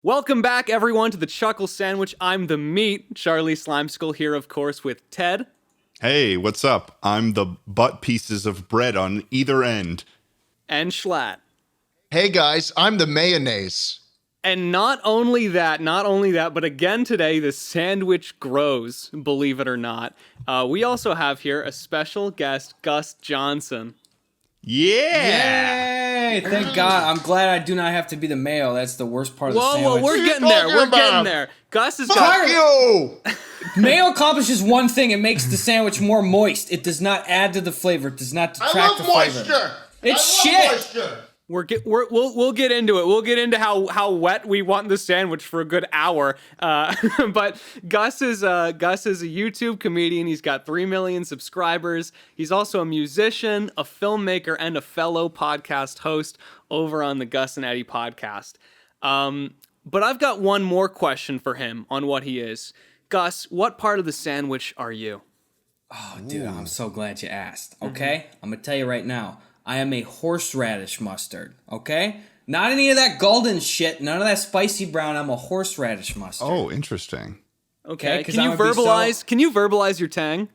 Welcome back, everyone, to the Chuckle Sandwich. I'm the meat, Charlie Slimecicle, here, of course, with Ted. Hey, what's up? I'm the butt pieces of bread on either end. And jschlatt. Hey, guys, I'm the mayonnaise. And not only that, but again today, the sandwich grows, believe it or not. We also have here a special guest, Gus Johnson. Yeah! Yay! Thank God. I'm glad I do not have to be the mayo. That's the worst part of the sandwich. Whoa, we're getting there. We're getting there. Gus has got... Fuck you! Mayo accomplishes one thing. It makes the sandwich more moist. It does not add to the flavor. It does not detract the flavor. Moisture. It's shit! Moisture. We'll get into it. We'll get into how wet we want the sandwich for a good hour. But Gus is a YouTube comedian. He's got 3 million subscribers. He's also a musician, a filmmaker, and a fellow podcast host over on the Gus and Eddie podcast. But I've got one more question for him on what he is. Gus, what part of the sandwich are you? Oh, dude, I'm so glad you asked. Okay? I'm going to tell you right now. I am a horseradish mustard, okay? Not any of that golden shit, none of that spicy brown. I'm a horseradish mustard. Oh, interesting. Okay, can you verbalize your tang?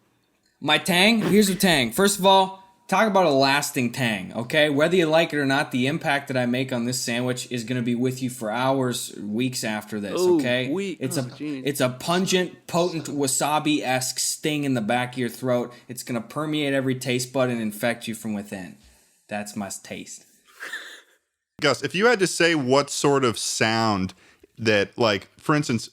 My tang? Here's the tang. First of all, talk about a lasting tang, okay? Whether you like it or not, the impact that I make on this sandwich is going to be with you for hours, weeks after this, okay? It's a pungent, potent, wasabi-esque sting in the back of your throat. It's going to permeate every taste bud and infect you from within. That's my taste. Gus, if you had to say what sort of sound that, like, for instance,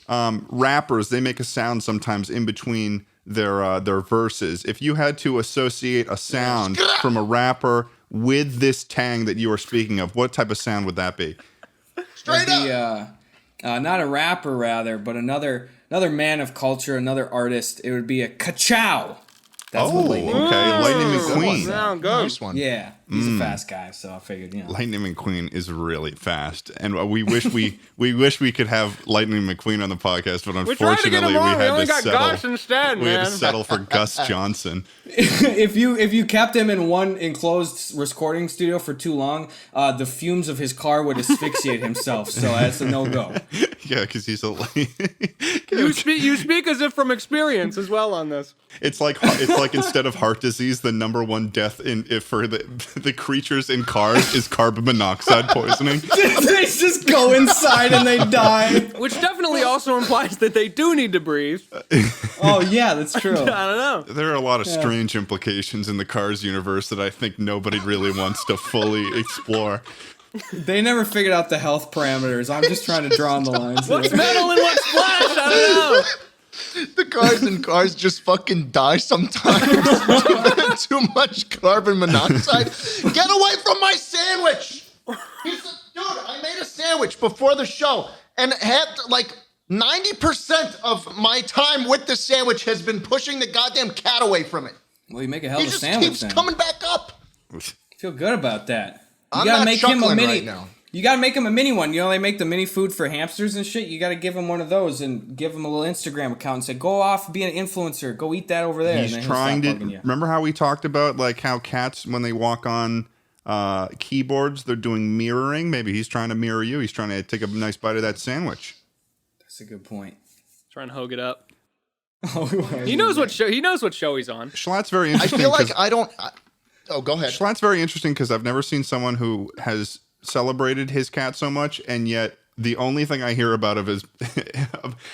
rappers, they make a sound sometimes in between their verses. If you had to associate a sound from a rapper with this tang that you are speaking of, what type of sound would that be? Straight up. Not a rapper, rather, but another man of culture, another artist. It would be a ka-chow. That's what Lightning Lightning McQueen. Nice one. Yeah, he's a fast guy, so I figured, Lightning McQueen is really fast, and we wish we could have Lightning McQueen on the podcast, but unfortunately we had to settle for Gus Johnson. If you kept him in one enclosed recording studio for too long, the fumes of his car would asphyxiate himself. So that's a no-go. Yeah, because he's a. You speak as if from experience as well on this. It's like instead of heart disease, the number one death for the creatures in cars is carbon monoxide poisoning. They just go inside and they die. Which definitely also implies that they do need to breathe. Oh yeah, that's true. I don't know. There are a lot of strange implications in the Cars universe that I think nobody really wants to fully explore. They never figured out the health parameters. I'm just trying to draw on the lines. What's metal and what's flash? I don't know. The guys in cars just fucking die sometimes. Too much carbon monoxide. Get away from my sandwich! Dude, I made a sandwich before the show, and had like 90% of my time with the sandwich has been pushing the goddamn cat away from it. Well, you make a hell of a sandwich. He just keeps coming back up. Feel good about that. I'm not chuckling right now. You gotta make him a mini one. You know, they make the mini food for hamsters and shit. You gotta give him one of those and give him a little Instagram account and say, go off, be an influencer. Go eat that over there. He's trying to... Remember how we talked about like how cats, when they walk on keyboards, they're doing mirroring? Maybe he's trying to mirror you. He's trying to take a nice bite of that sandwich. That's a good point. Trying to hogue it up. He knows what show he's on. jschlatt's very interesting. I feel like I don't... go ahead. jschlatt's very interesting because I've never seen someone who has celebrated his cat so much, and yet the only thing I hear about of his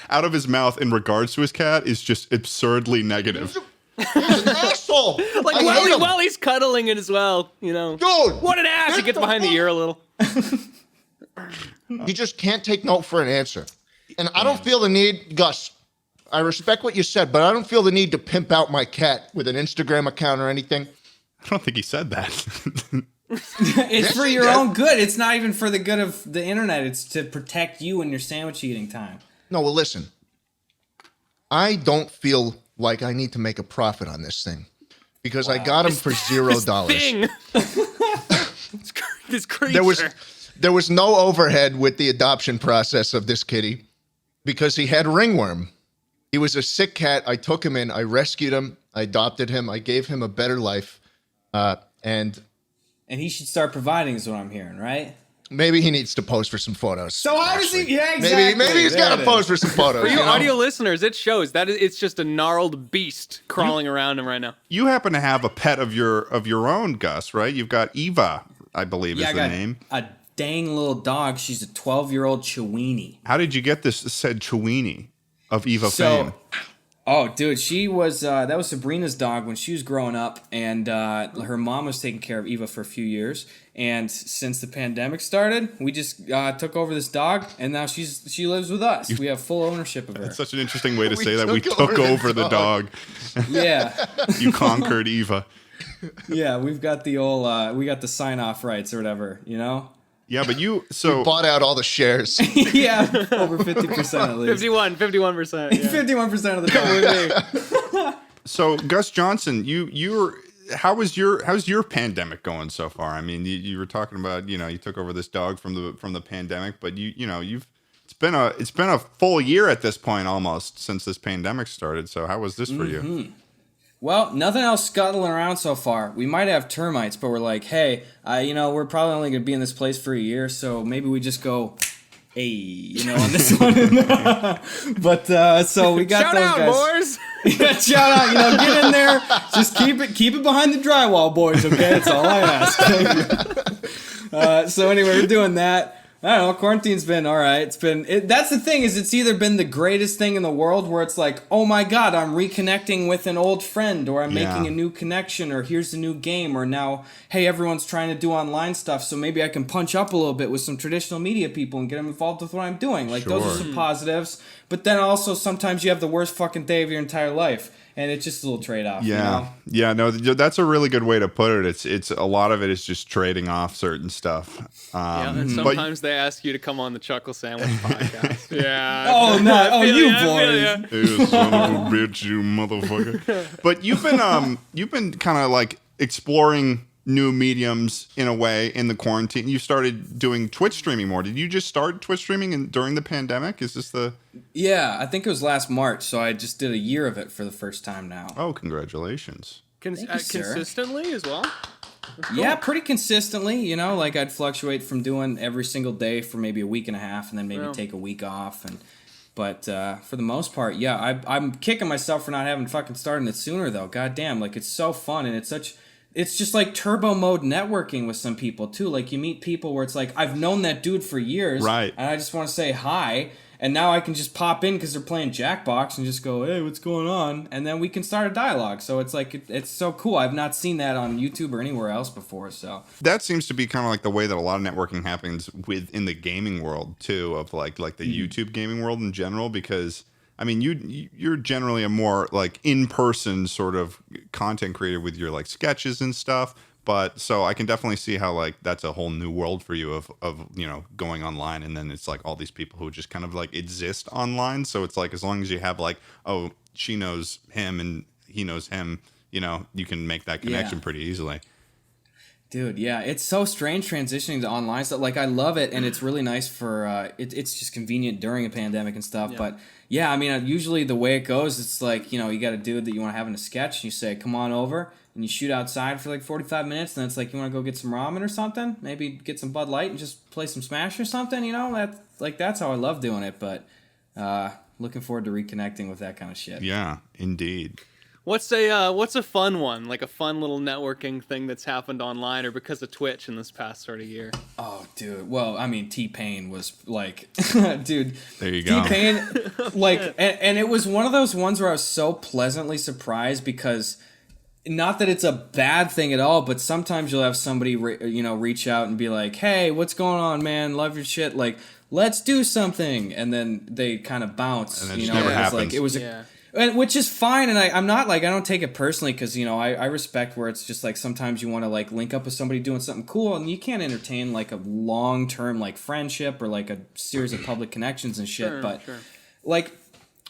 out of his mouth in regards to his cat is just absurdly negative. He's an asshole. Like while he's cuddling it as well, you know. Dude, what an ass! He gets behind the ear a little. He just can't take no for an answer, and I don't feel the need, Gus. I respect what you said, but I don't feel the need to pimp out my cat with an Instagram account or anything. I don't think he said that. It's for your own good. It's not even for the good of the internet. It's to protect you and your sandwich eating time. No, well, listen. I don't feel like I need to make a profit on this thing because I got him for $0. This creature. There was no overhead with the adoption process of this kitty because he had ringworm. He was a sick cat. I took him in. I rescued him. I adopted him. I gave him a better life. And he should start providing is what I'm hearing, right? Maybe he needs to pose for some photos. So how does he? Yeah, exactly. Maybe he's got to pose for some photos. For you know? audio listeners, it shows that it's just a gnarled beast crawling around him right now. You happen to have a pet of your own, Gus, right? You've got Eva, I believe is the name. A dang little dog. She's a 12-year-old Chiweenie. How did you get this said Chiweenie of Eva fame? Oh, dude, she was that was Sabrina's dog when she was growing up, and her mom was taking care of Eva for a few years. And since the pandemic started, we just took over this dog, and now she lives with us. We have full ownership of her. That's such an interesting way to say that. We took over the dog. Yeah, you conquered Eva. Yeah, we've got the old we got the sign off rights or whatever, you know. Yeah, but you bought out all the shares. Yeah, over 50% at least. 51%. 51% of the time. So Gus Johnson, how's your pandemic going so far? I mean, you were talking about, you took over this dog from the pandemic, but it's been a full year at this point almost since this pandemic started. So how was this for you? Well, nothing else scuttling around so far. We might have termites, but we're like, hey, we're probably only going to be in this place for a year, so maybe we just go, hey, on this one. But so we got shout those out, guys. boys. Yeah, shout out. Get in there. Just keep it behind the drywall, boys. Okay, that's all I ask. Thank you. So anyway, we're doing that. I don't know, quarantine's been all right. That's the thing, is it's either been the greatest thing in the world where it's like, oh my God, I'm reconnecting with an old friend, or I'm making a new connection, or here's a new game, or now, hey, everyone's trying to do online stuff, so maybe I can punch up a little bit with some traditional media people and get them involved with what I'm doing. Like, those are some positives. But then also sometimes you have the worst fucking day of your entire life. And it's just a little trade-off. Yeah, no, that's a really good way to put it. It's a lot of it is just trading off certain stuff. And sometimes they ask you to come on the Chuckle Sandwich Podcast. Yeah. Oh no! Oh, you boys! You son of a bitch, you motherfucker! But you've been kind of like exploring new mediums in a way in the quarantine. You started doing Twitch streaming more. Did you just start Twitch streaming during the pandemic? Is this the... Yeah, I think it was last March, so I just did a year of it for the first time now. Oh, congratulations. Consistently as well? Cool. Yeah, pretty consistently, like I'd fluctuate from doing every single day for maybe a week and a half and then maybe take a week off. But for the most part, yeah, I'm kicking myself for not having fucking started it sooner though. God damn, like it's so fun and it's just like turbo mode networking with some people too. Like you meet people where it's like, I've known that dude for years. Right. And I just want to say hi. And now I can just pop in because they're playing Jackbox and just go, hey, what's going on? And then we can start a dialogue. So it's like, it's so cool. I've not seen that on YouTube or anywhere else before. So that seems to be kind of like the way that a lot of networking happens within the gaming world too, of like the YouTube gaming world in general, because I mean, you're generally a more like in-person sort of content creator with your like sketches and stuff. But so I can definitely see how like that's a whole new world for you of going online, and then it's like all these people who just kind of like exist online. So it's like as long as you have like, oh, she knows him and he knows him, you can make that connection pretty easily. Dude, yeah, it's so strange transitioning to online stuff. Like I love it, and it's really nice for it's just convenient during a pandemic and stuff. Yeah. But yeah, I mean, usually the way it goes, it's like you got a dude that you want to have in a sketch, and you say, "Come on over." And you shoot outside for like 45 minutes, and it's like, you want to go get some ramen or something? Maybe get some Bud Light and just play some Smash or something, That's how I love doing it, but looking forward to reconnecting with that kind of shit. Yeah, indeed. What's a fun one, like a fun little networking thing that's happened online or because of Twitch in this past sort of year? Oh, dude. Well, I mean, T-Pain was like, dude. There you go. T-Pain, like, and it was one of those ones where I was so pleasantly surprised because... Not that it's a bad thing at all, but sometimes you'll have somebody, reach out and be like, hey, what's going on, man? Love your shit. Like, let's do something. And then they kind of bounce. And then it never happens. Which is fine. And I'm not like, I don't take it personally because, I respect where it's just like sometimes you want to like link up with somebody doing something cool and you can't entertain like a long-term like friendship or like a series of public connections and shit. Sure.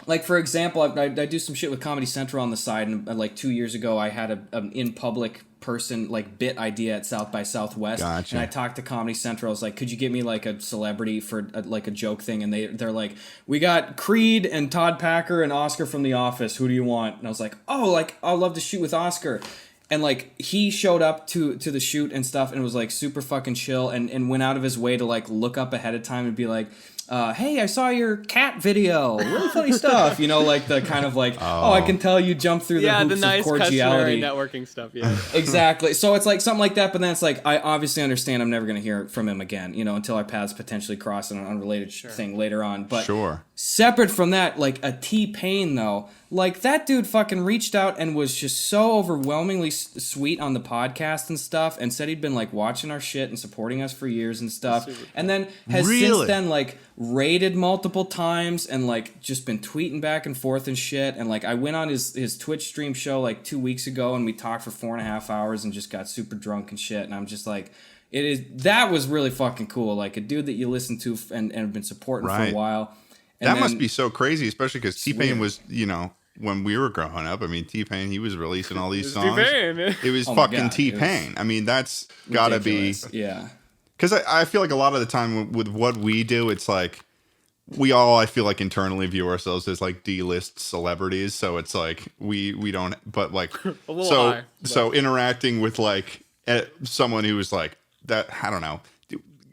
Like, for example, I do some shit with Comedy Central on the side, and like 2 years ago, I had an in-public person, like, bit idea at South by Southwest, Gotcha. And I talked to Comedy Central. I was like, could you get me, like, a celebrity for, like, a joke thing? And they're like, we got Creed and Todd Packer and Oscar from The Office. Who do you want? And I was like, oh, like, I'd love to shoot with Oscar. And like he showed up to the shoot and stuff and was like super fucking chill and went out of his way to like look up ahead of time and be like, hey, I saw your cat video. Really funny stuff. You know, like the kind of like, I can tell you jumped through the hoops the nice of cordiality. networking stuff. Yeah, exactly. So it's like something like that, but then it's like, I obviously understand I'm never going to hear from him again, you know, until our paths potentially cross on an unrelated thing later on. But separate from that, like a T-Pain though, like that dude fucking reached out and was just so overwhelmingly sweet on the podcast and stuff, and said he'd been like watching our shit and supporting us for years and stuff, and then has since then like rated multiple times and like just been tweeting back and forth and shit. And like I went on his Twitch stream show like 2 weeks ago and we talked for 4.5 hours and just got super drunk and shit. And I'm just like, that was really fucking cool. Like a dude that you listen to and have been supporting for a while. And that must be so crazy, especially because T-Pain was, you know, when we were growing up. I mean, T-Pain, he was releasing all these songs. It was fucking T-Pain. I mean, that's gotta be, because I feel like a lot of the time with what we do, it's like we all, I feel like, internally view ourselves as like D-list celebrities. So it's like we don't, but like so interacting with like someone who was like that, I don't know.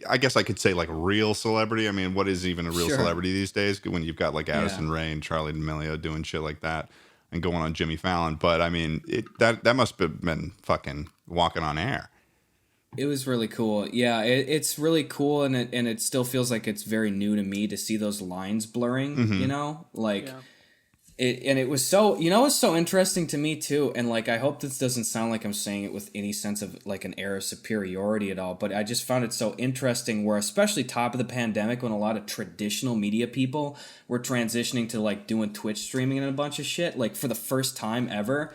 I guess I could say like real celebrity. I mean, what is even a real celebrity these days when you've got like Addison Rae and Charli D'Amelio doing shit like that and going on Jimmy Fallon? But I mean, that must have been fucking walking on air. It was really cool. Yeah, it's really cool, and it still feels like it's very new to me to see those lines blurring, you know? Like, it was so, you know, it's so interesting to me, too, and, like, I hope this doesn't sound like I'm saying it with any sense of, like, an air of superiority at all, but I just found it so interesting where, especially top of the pandemic, when a lot of traditional media people were transitioning to, like, doing Twitch streaming and a bunch of shit, like, for the first time ever,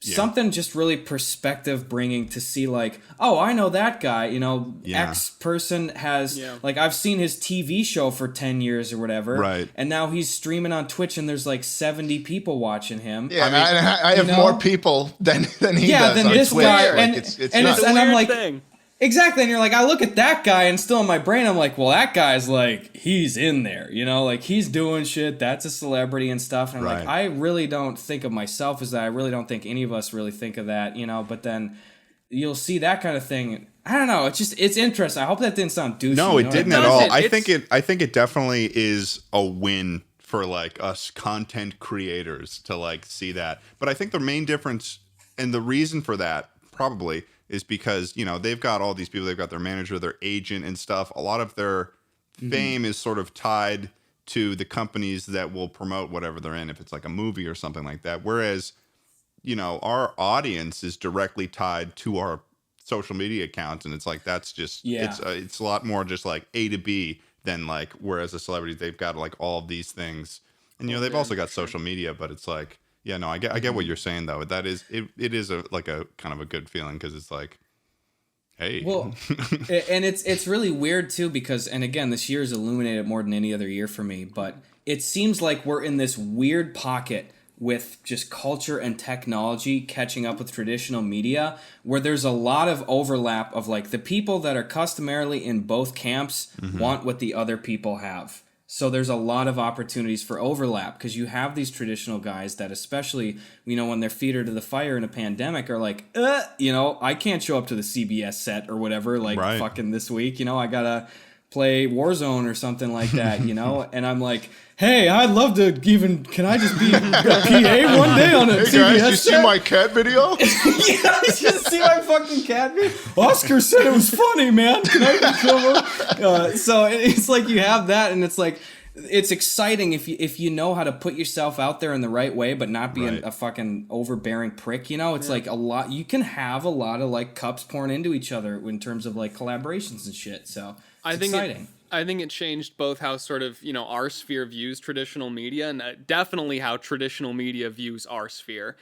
something just really perspective bringing to see like, oh, I know that guy, you know, X person has like, I've seen his TV show for 10 years or whatever. Right. And now he's streaming on Twitch and there's like 70 people watching him. Yeah. I mean, I have more people than he does. Than on this Twitch. guy. Like, And, and I'm like, exactly. And you're like, I look at that guy and still in my brain, I'm like, well, that guy's like, he's in there, you know, like he's doing shit. That's a celebrity and stuff. And I'm like, I really don't think of myself as that. I really don't think any of us really think of that, you know, but then you'll see that kind of thing. I don't know. It's interesting. I hope that didn't sound douchey. No, it didn't at all. I think it definitely is a win for like us content creators to like see that. But I think the main difference and the reason for that probably is because, you know, they've got all these people, they've got their manager, their agent and stuff. A lot of their fame is sort of tied to the companies that will promote whatever they're in, if it's like a movie or something like that. Whereas, you know, our audience is directly tied to our social media accounts. And it's like, that's just, it's a lot more just like A to B than like, whereas a celebrity, they've got like all of these things. And, you know, they've also got social media, but it's like, yeah, no, I get what you're saying though. That is, it is a like a kind of a good feeling because it's like, hey. Well, and it's really weird too because, and again, this year's illuminated more than any other year for me. But it seems like we're in this weird pocket with just culture and technology catching up with traditional media, where there's a lot of overlap of like the people that are customarily in both camps want what the other people have. So there's a lot of opportunities for overlap because you have these traditional guys that, especially, you know, when their feet are to the fire in a pandemic, are like, you know, I can't show up to the CBS set or whatever, like fucking this week, you know, I gotta play Warzone or something like that, you know, and I'm like, hey, I'd love to even, can I just be a PA one day on a CBS guys, you set? see my cat video? Yeah, you just see my fucking cat video? Oscar said it was funny, man. Can I come over? So it's like you have that, and it's like, it's exciting if you know how to put yourself out there in the right way, but not be a fucking overbearing prick, you know? It's like a lot, you can have a lot of like cups pouring into each other in terms of like collaborations and shit, so it's exciting. I think it changed both how sort of, you know, our sphere views traditional media and definitely how traditional media views our sphere,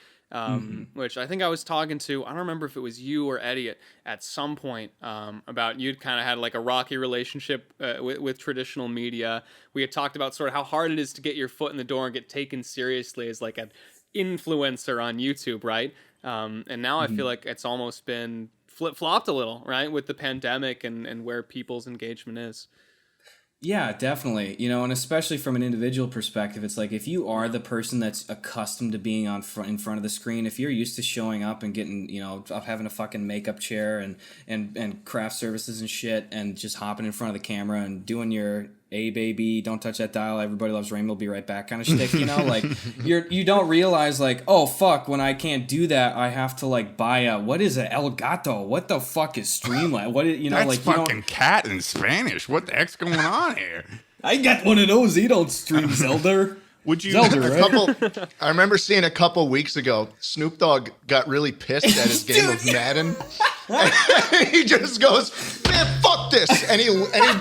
which I think I was talking to, I don't remember if it was you or Eddie at some point about you'd kind of had like a rocky relationship with traditional media. We had talked about sort of how hard it is to get your foot in the door and get taken seriously as like an influencer on YouTube, right? And now I feel like it's almost been flip-flopped a little, right, with the pandemic and where people's engagement is. Yeah, definitely. You know, and especially from an individual perspective, it's like if you are the person that's accustomed to being in front of the screen, if you're used to showing up and getting, you know, having a fucking makeup chair and craft services and shit, and just hopping in front of the camera and doing your "Hey baby, don't touch that dial, everybody loves Raymond, will be right back" kind of shtick, you know, like you don't realize like, oh fuck, when I can't do that, I have to like buy what is it, El Gato? What the fuck is Streamline? What is, you know, That's like fucking cat in Spanish. What the heck's going on here? I got one of those. He don't stream Zelda. Would you? Zelda, right? I remember seeing a couple weeks ago, Snoop Dogg got really pissed at his game of Madden. And he just goes, "Man, fuck this," and he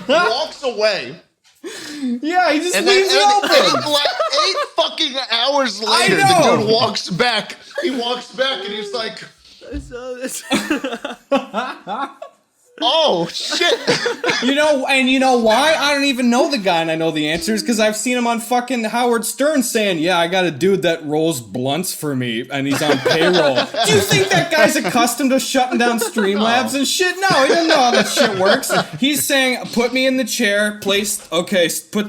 walks away. Yeah, he just And leaves then it open. like 8 fucking hours later, the dude walks back. He walks back and he's like, "Oh shit!" You know why? I don't even know the guy, and I know the answers because I've seen him on fucking Howard Stern saying, "Yeah, I got a dude that rolls blunts for me, and he's on payroll." Do you think that guy's accustomed to shutting down Streamlabs and shit? No, he doesn't know how that shit works. He's saying, "Put me in the chair, put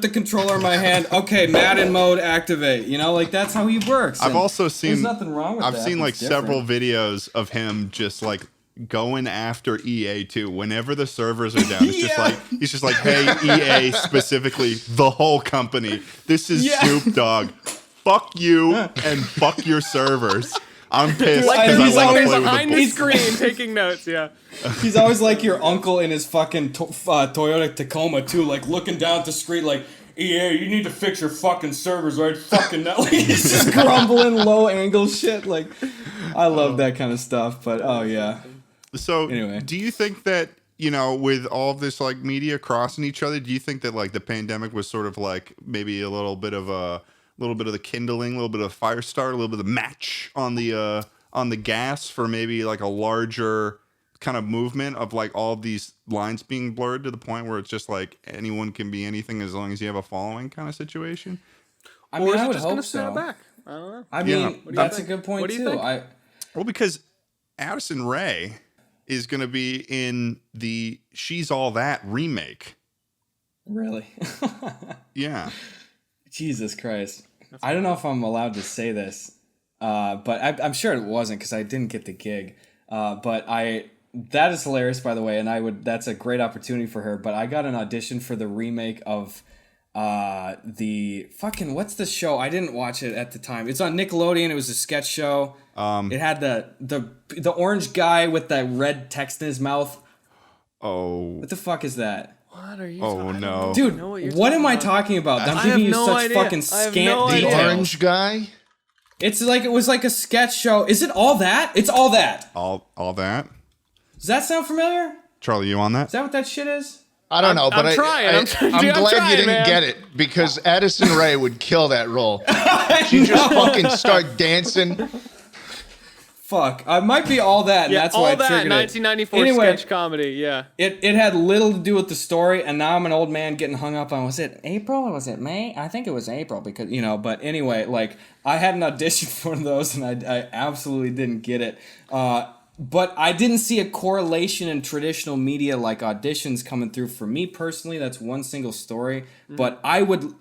the controller in my hand. Okay, Madden mode, activate." You know, like that's how he works. I've also seen. There's nothing wrong with that. I've seen like It's different. several videos of him just like going after EA too. Whenever the servers are down, he's just like, "Hey EA, specifically the whole company. This is Snoop Dogg. Fuck you and fuck your servers. I'm pissed Like because he's I want to always play with behind the the screen taking notes. Yeah. He's always like your uncle in his fucking Toyota Tacoma too, like looking down at the screen like, "EA, you need to fix your fucking servers right fucking now." Like, he's just grumbling low angle shit. Like, I love that kind of stuff. But oh yeah. So, Anyway. do you think that, you know, with all of this like media crossing each other, do you think that like the pandemic was sort of like maybe a little bit of the kindling, a little bit of fire start, a little bit of match on the gas for maybe like a larger kind of movement of like all of these lines being blurred to the point where it's just like anyone can be anything as long as you have a following kind of situation? I mean, Or is I it would just hope gonna snap so. back? I don't know. I Yeah. mean, that's a good point What do you too. think? Well, because Addison Rae is going to be in the She's All That remake. Really? Yeah. Jesus Christ. I don't know if I'm allowed to say this, but I'm sure it wasn't because I didn't get the gig. That is hilarious, by the way, and that's a great opportunity for her. But I got an audition for the remake of the fucking, what's the show? I didn't watch it at the time. It's on Nickelodeon. It was a sketch show. It had the orange guy with that red text in his mouth. Oh. What the fuck is that? What are you? Oh no. Dude, you're what am I about. talking about? I'm I giving have you no such idea. fucking I have scant no idea. details. The orange guy. It was like a sketch show. Is it All That? It's All That. All that? Does that sound familiar? Charlie, you on that? Is that what that shit is? I don't know, but I'm trying. I'm I'm glad trying, you didn't man. get it because Addison Rae would kill that role. She just fucking start dancing. Fuck. I might be All That, and Yeah, that's all why I that triggered 1994 it. Anyway, sketch comedy. Yeah. it had little to do with the story, and now I'm an old man getting hung up on, was it April or was it May? I think it was April because, you know, but anyway, like, I had an audition for one of those, and I absolutely didn't get it. But I didn't see a correlation in traditional media like auditions coming through for me personally. That's one single story. But I would,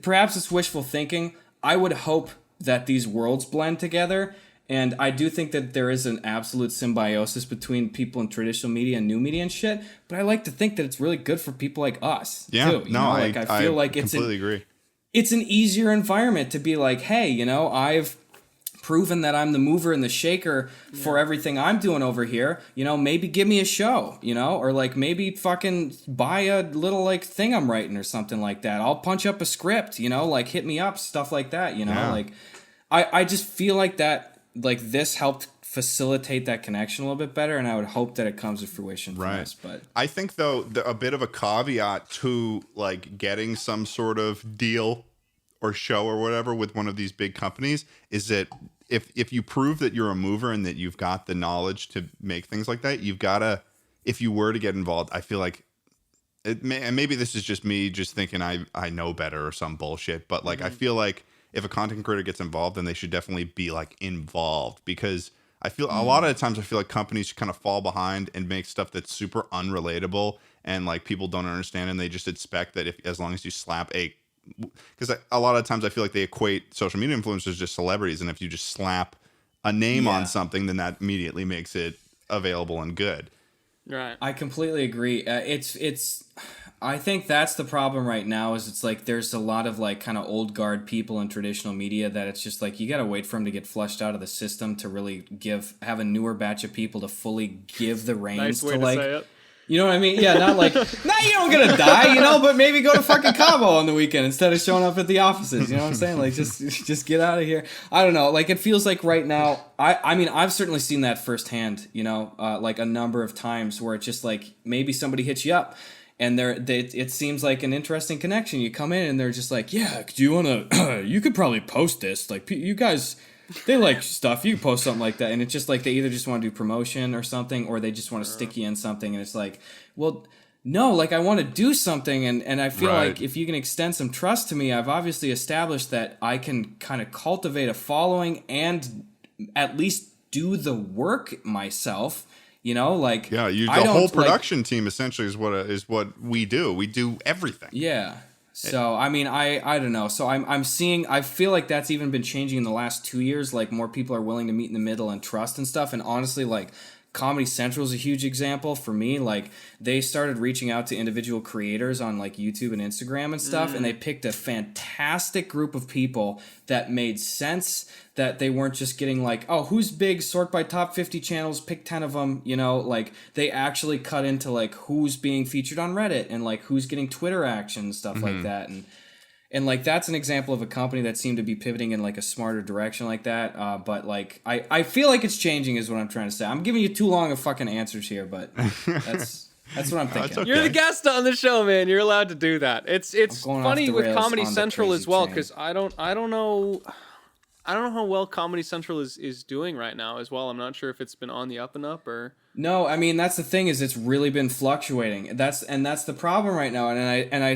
perhaps it's wishful thinking, I would hope that these worlds blend together. And I do think that there is an absolute symbiosis between people in traditional media and new media and shit. But I like to think that it's really good for people like us. Yeah. too, No, like I feel like it's completely agree. it's an easier environment to be like, hey, you know, I've proven that I'm the mover and the shaker for everything I'm doing over here. You know, maybe give me a show, you know, or like maybe fucking buy a little like thing I'm writing or something like that. I'll punch up a script, you know, like hit me up, stuff like that, you know, like I just feel like that, like this helped facilitate that connection a little bit better, and I would hope that it comes to fruition for us. But I think though a bit of a caveat to like getting some sort of deal or show or whatever with one of these big companies is that if you prove that you're a mover and that you've got the knowledge to make things like that, you've got to, if you were to get involved, I feel like and maybe this is just me just thinking I know better or some bullshit, but like I feel like if a content creator gets involved, then they should definitely be like involved, because I feel a lot of the times I feel like companies kind of fall behind and make stuff that's super unrelatable and like people don't understand, and they just expect that as long as you slap because a lot of times I feel like they equate social media influencers just celebrities, and if you just slap a name on something, then that immediately makes it available and good. Right. I completely agree. I think that's the problem right now is it's like there's a lot of like kind of old guard people in traditional media that it's just like you got to wait for them to get flushed out of the system to really have a newer batch of people to fully give the reins Nice way to to like, say it. you know what I mean? Yeah, not like, now you don't gonna die, you know, but maybe go to fucking Cabo on the weekend instead of showing up at the offices, you know what I'm saying? Like, just get out of here. I don't know, like, it feels like right now, I mean, I've certainly seen that firsthand, you know, like a number of times where it's just like, maybe somebody hits you up, and it seems like an interesting connection. You come in and they're just like, yeah, do you wanna, you could probably post this, like, you guys... They like stuff. You can post something like that, and it's just like they either just want to do promotion or something, or they just want to stick you in something, and it's like, well, no, like I want to do something, and I feel like if you can extend some trust to me, I've obviously established that I can kind of cultivate a following and at least do the work myself. You know, like the whole production team essentially is what we do. We do everything. Yeah. So, I mean, I don't know. So I'm seeing, I feel like that's even been changing in the last 2 years. Like more people are willing to meet in the middle and trust and stuff. And honestly, like Comedy Central is a huge example for me. Like they started reaching out to individual creators on like YouTube and Instagram and stuff. And they picked a fantastic group of people that made sense, that they weren't just getting like, oh, who's big, sort by top 50 channels, pick 10 of them, you know, like they actually cut into like who's being featured on Reddit and like who's getting Twitter action and stuff like that. And like that's an example of a company that seemed to be pivoting in like a smarter direction like that. But like I feel like it's changing is what I'm trying to say. I'm giving you too long of fucking answers here, but that's what I'm thinking. Okay. You're the guest on the show, man. You're allowed to do that. It's funny with Comedy Central as well, because I don't know how well Comedy Central is doing right now as well. I'm not sure if it's been on the up and up or. No, I mean that's the thing is it's really been fluctuating. That's the problem right now.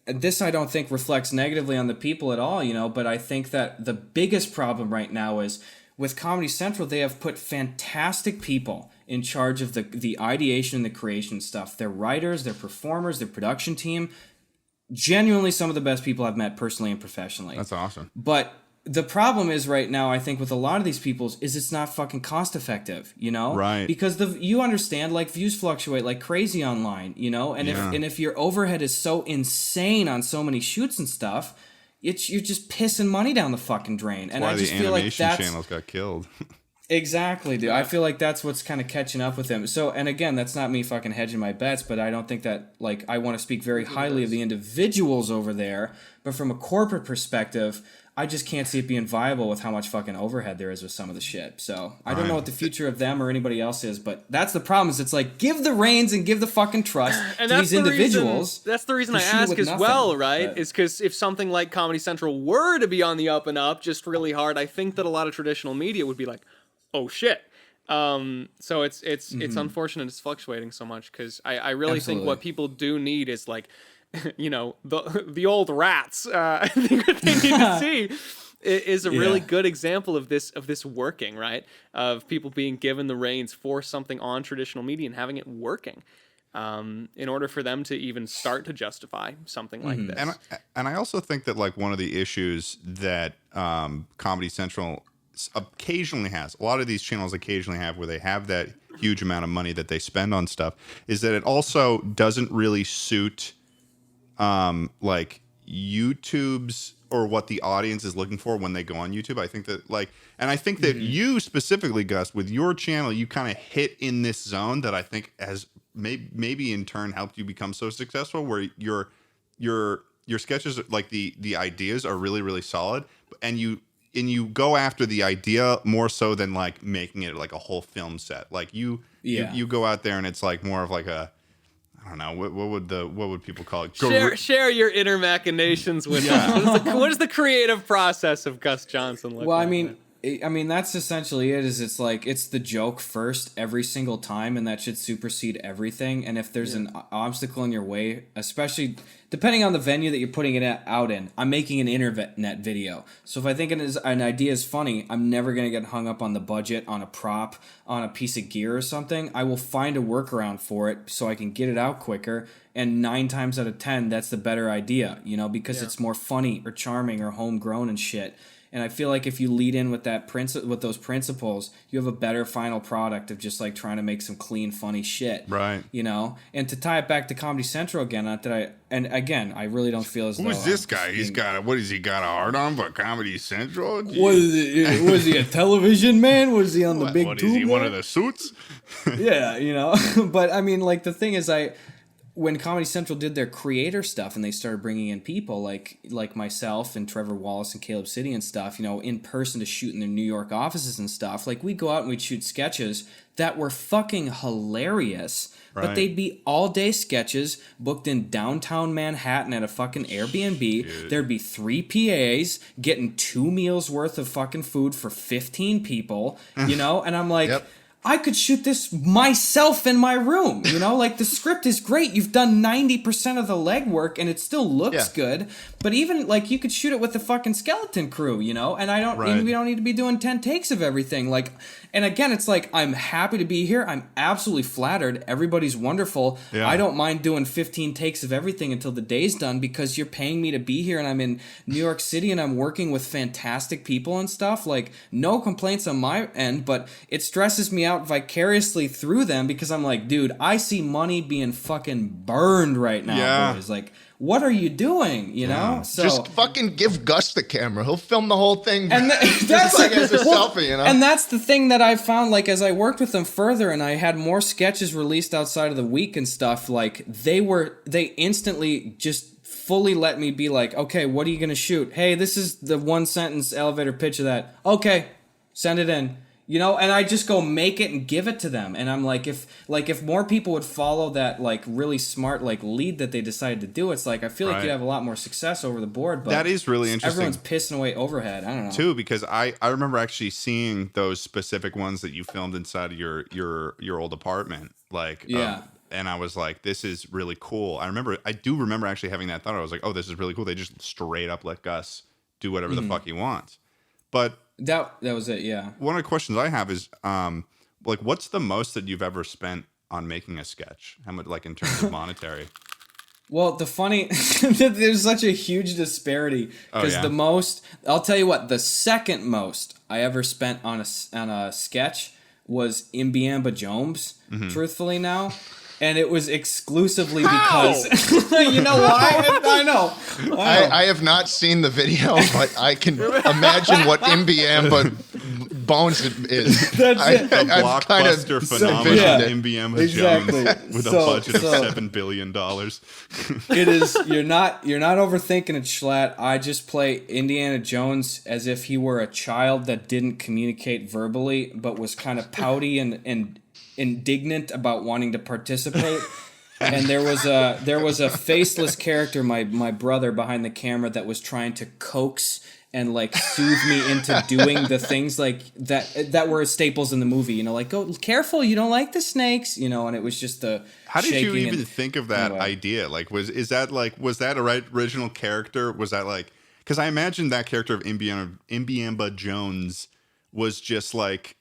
This I don't think reflects negatively on the people at all, you know. But I think that the biggest problem right now is with Comedy Central. They have put fantastic people in charge of the ideation and the creation stuff. They're writers, they're performers, their production team. Genuinely, some of the best people I've met personally and professionally. That's awesome. But the problem is right now, I think with a lot of these people is it's not fucking cost effective, you know? Right. Because you understand, like views fluctuate like crazy online, you know? And if your overhead is so insane on so many shoots and stuff, you're just pissing money down the fucking drain. That's and why I just the feel like animation channels got killed. Exactly, dude. I feel like that's what's kind of catching up with him. So, and again, that's not me fucking hedging my bets, but I don't think that, like, I want to speak very highly of the individuals over there. But from a corporate perspective, I just can't see it being viable with how much fucking overhead there is with some of the shit. So I don't know what the future of them or anybody else is, but that's the problem. Is it's like give the reins and give the fucking trust to these individuals. That's the reason I ask as well, right? Is because if something like Comedy Central were to be on the up and up, just really hard, I think that a lot of traditional media would be like, oh shit. So it's unfortunate it's fluctuating so much because I really think what people do need is like, you know, the old rats. I think what they need to see is a really good example of this working, right? Of people being given the reins for something on traditional media and having it working, in order for them to even start to justify something like this. And I also think that like one of the issues that Comedy Central occasionally has, a lot of these channels occasionally have, where they have that huge amount of money that they spend on stuff, is that it also doesn't really suit like YouTube's or what the audience is looking for when they go on YouTube. I think that like, and I think that you specifically, Gus, with your channel, you kind of hit in this zone that I think has maybe in turn helped you become so successful, where your sketches, like the ideas are really, really solid, and you go after the idea more so than like making it like a whole film set. Like you go out there and it's like more of like a, I don't know, what would people call it? Share your inner machinations with us. What is the creative process of Gus Johnson like? Well, I mean that's essentially it. Is it's like it's the joke first every single time, and that should supersede everything. And if there's an obstacle in your way, especially depending on the venue that you're putting it out in, I'm making an internet video. So if I think an idea is funny, I'm never going to get hung up on the budget, on a prop, on a piece of gear or something. I will find a workaround for it so I can get it out quicker. And 9 times out of 10, that's the better idea, because it's more funny or charming or homegrown and shit. And I feel like if you lead in with with those principles, you have a better final product of just like trying to make some clean, funny shit. Right. And to tie it back to Comedy Central again, I really don't feel as though. Who's this guy? He's got he got a hard on for Comedy Central? Was he a television man? Was he on the big What tube? is he, man? one of the suits? Yeah, But I mean, like the thing is, when Comedy Central did their creator stuff and they started bringing in people like myself and Trevor Wallace and Caleb City and stuff, in person to shoot in their New York offices and stuff, like we'd go out and we'd shoot sketches that were fucking hilarious, but they'd be all day sketches booked in downtown Manhattan at a fucking Airbnb. Dude. There'd be 3 PAs getting 2 meals worth of fucking food for 15 people, and I'm like, Yep. I could shoot this myself in my room, like the script is great. You've done 90% of the legwork and it still looks good. But even like you could shoot it with the fucking skeleton crew, and we don't need to be doing 10 takes of everything. Like, and again, it's like, I'm happy to be here. I'm absolutely flattered. Everybody's wonderful. Yeah. I don't mind doing 15 takes of everything until the day's done because you're paying me to be here and I'm in New York City and I'm working with fantastic people and stuff. Like, no complaints on my end, but it stresses me out vicariously through them because I'm like, dude, I see money being fucking burned right now, boys. Like, what are you doing? So just fucking give Gus the camera. He'll film the whole thing. And that's like as a selfie, And that's the thing that I found, like, as I worked with them further and I had more sketches released outside of the week and stuff, like, they instantly just fully let me be like, okay, what are you going to shoot? Hey, this is the 1-sentence elevator pitch of that. Okay, send it in. And I just go make it and give it to them. And I'm like, if more people would follow that, like, really smart, like, lead that they decided to do, it's like, I feel like you'd have a lot more success over the board. But that is really interesting. Everyone's pissing away overhead. I don't know. Too, because I remember actually seeing those specific ones that you filmed inside of your old apartment. Like, and I was like, this is really cool. I do remember actually having that thought. I was like, oh, this is really cool. They just straight up let Gus do whatever the fuck he wants. But that was it, yeah. One of the questions I have is, like, what's the most that you've ever spent on making a sketch? How much, like, in terms of monetary? Well, there's such a huge disparity because the most, I'll tell you what, the second most I ever spent on a sketch was Imbiamba Jones. Truthfully, now. And it was exclusively because you know why? I know. I have not seen the video, but I can imagine what Imbiamba Bones is. That's it. The blockbuster phenomenon, Imbiamba Jones, with a budget of $7 billion. It is. You're not overthinking it, Schlatt. I just play Indiana Jones as if he were a child that didn't communicate verbally, but was kind of pouty and indignant about wanting to participate. And there was a faceless character, my brother behind the camera, that was trying to coax and like soothe me into doing the things like that were staples in the movie, like, go careful, you don't like the snakes, and it was just the how did you even and, think of that idea? Like, was that a original character? Was that like, because I imagine that character of Imbiamba Jones was just like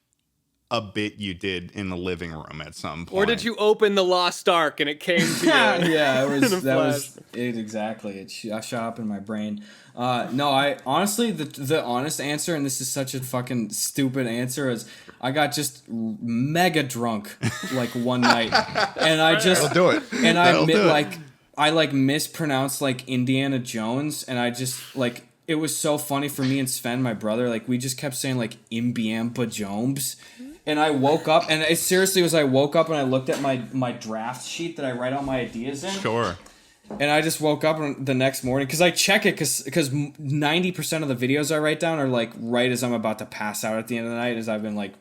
a bit you did in the living room at some point. Or did you open the Lost Ark and it came to you? Yeah, that was it exactly. I shot up in my brain. No, I honestly, the honest answer, and this is such a fucking stupid answer, is I got just mega drunk like one night, and I just That'll do it. And I mispronounced like Indiana Jones, and I just like. It was so funny for me and Sven, my brother. Like, we just kept saying, like, Imbiamba Jones. And I woke up, and it seriously was, I woke up and I looked at my draft sheet that I write all my ideas in. Sure. And I just woke up the next morning, because I check it, because 90% of the videos I write down are, like, right as I'm about to pass out at the end of the night, as I've been, like,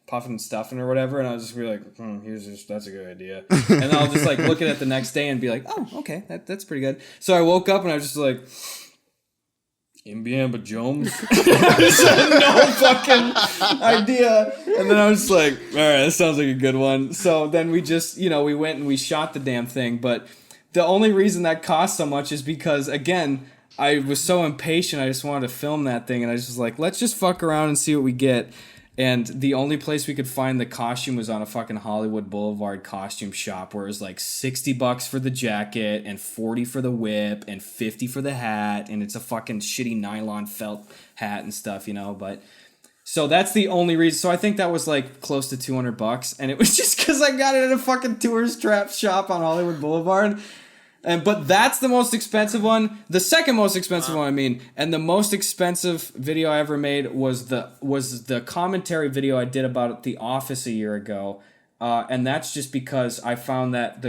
puffing and stuffing or whatever, and I'll just be like, that's a good idea. And then I'll just, like, look at it the next day and be like, oh, okay, that's pretty good. So I woke up and I was just like... Imbiamba Jones. No fucking idea. And then I was like, all right, that sounds like a good one. So then we just, we went and we shot the damn thing. But the only reason that cost so much is because, again, I was so impatient. I just wanted to film that thing, and I was just like, let's just fuck around and see what we get. And the only place we could find the costume was on a fucking Hollywood Boulevard costume shop, where it was like $60 for the jacket and $40 for the whip and $50 for the hat, and it's a fucking shitty nylon felt hat and stuff, you know. But so that's the only reason. So I think that was like close to $200, and it was just because I got it at a fucking tourist trap shop on Hollywood Boulevard. But that's the most expensive one. The second most expensive one, I mean, and the most expensive video I ever made was the commentary video I did about The Office a year ago, and that's just because I found that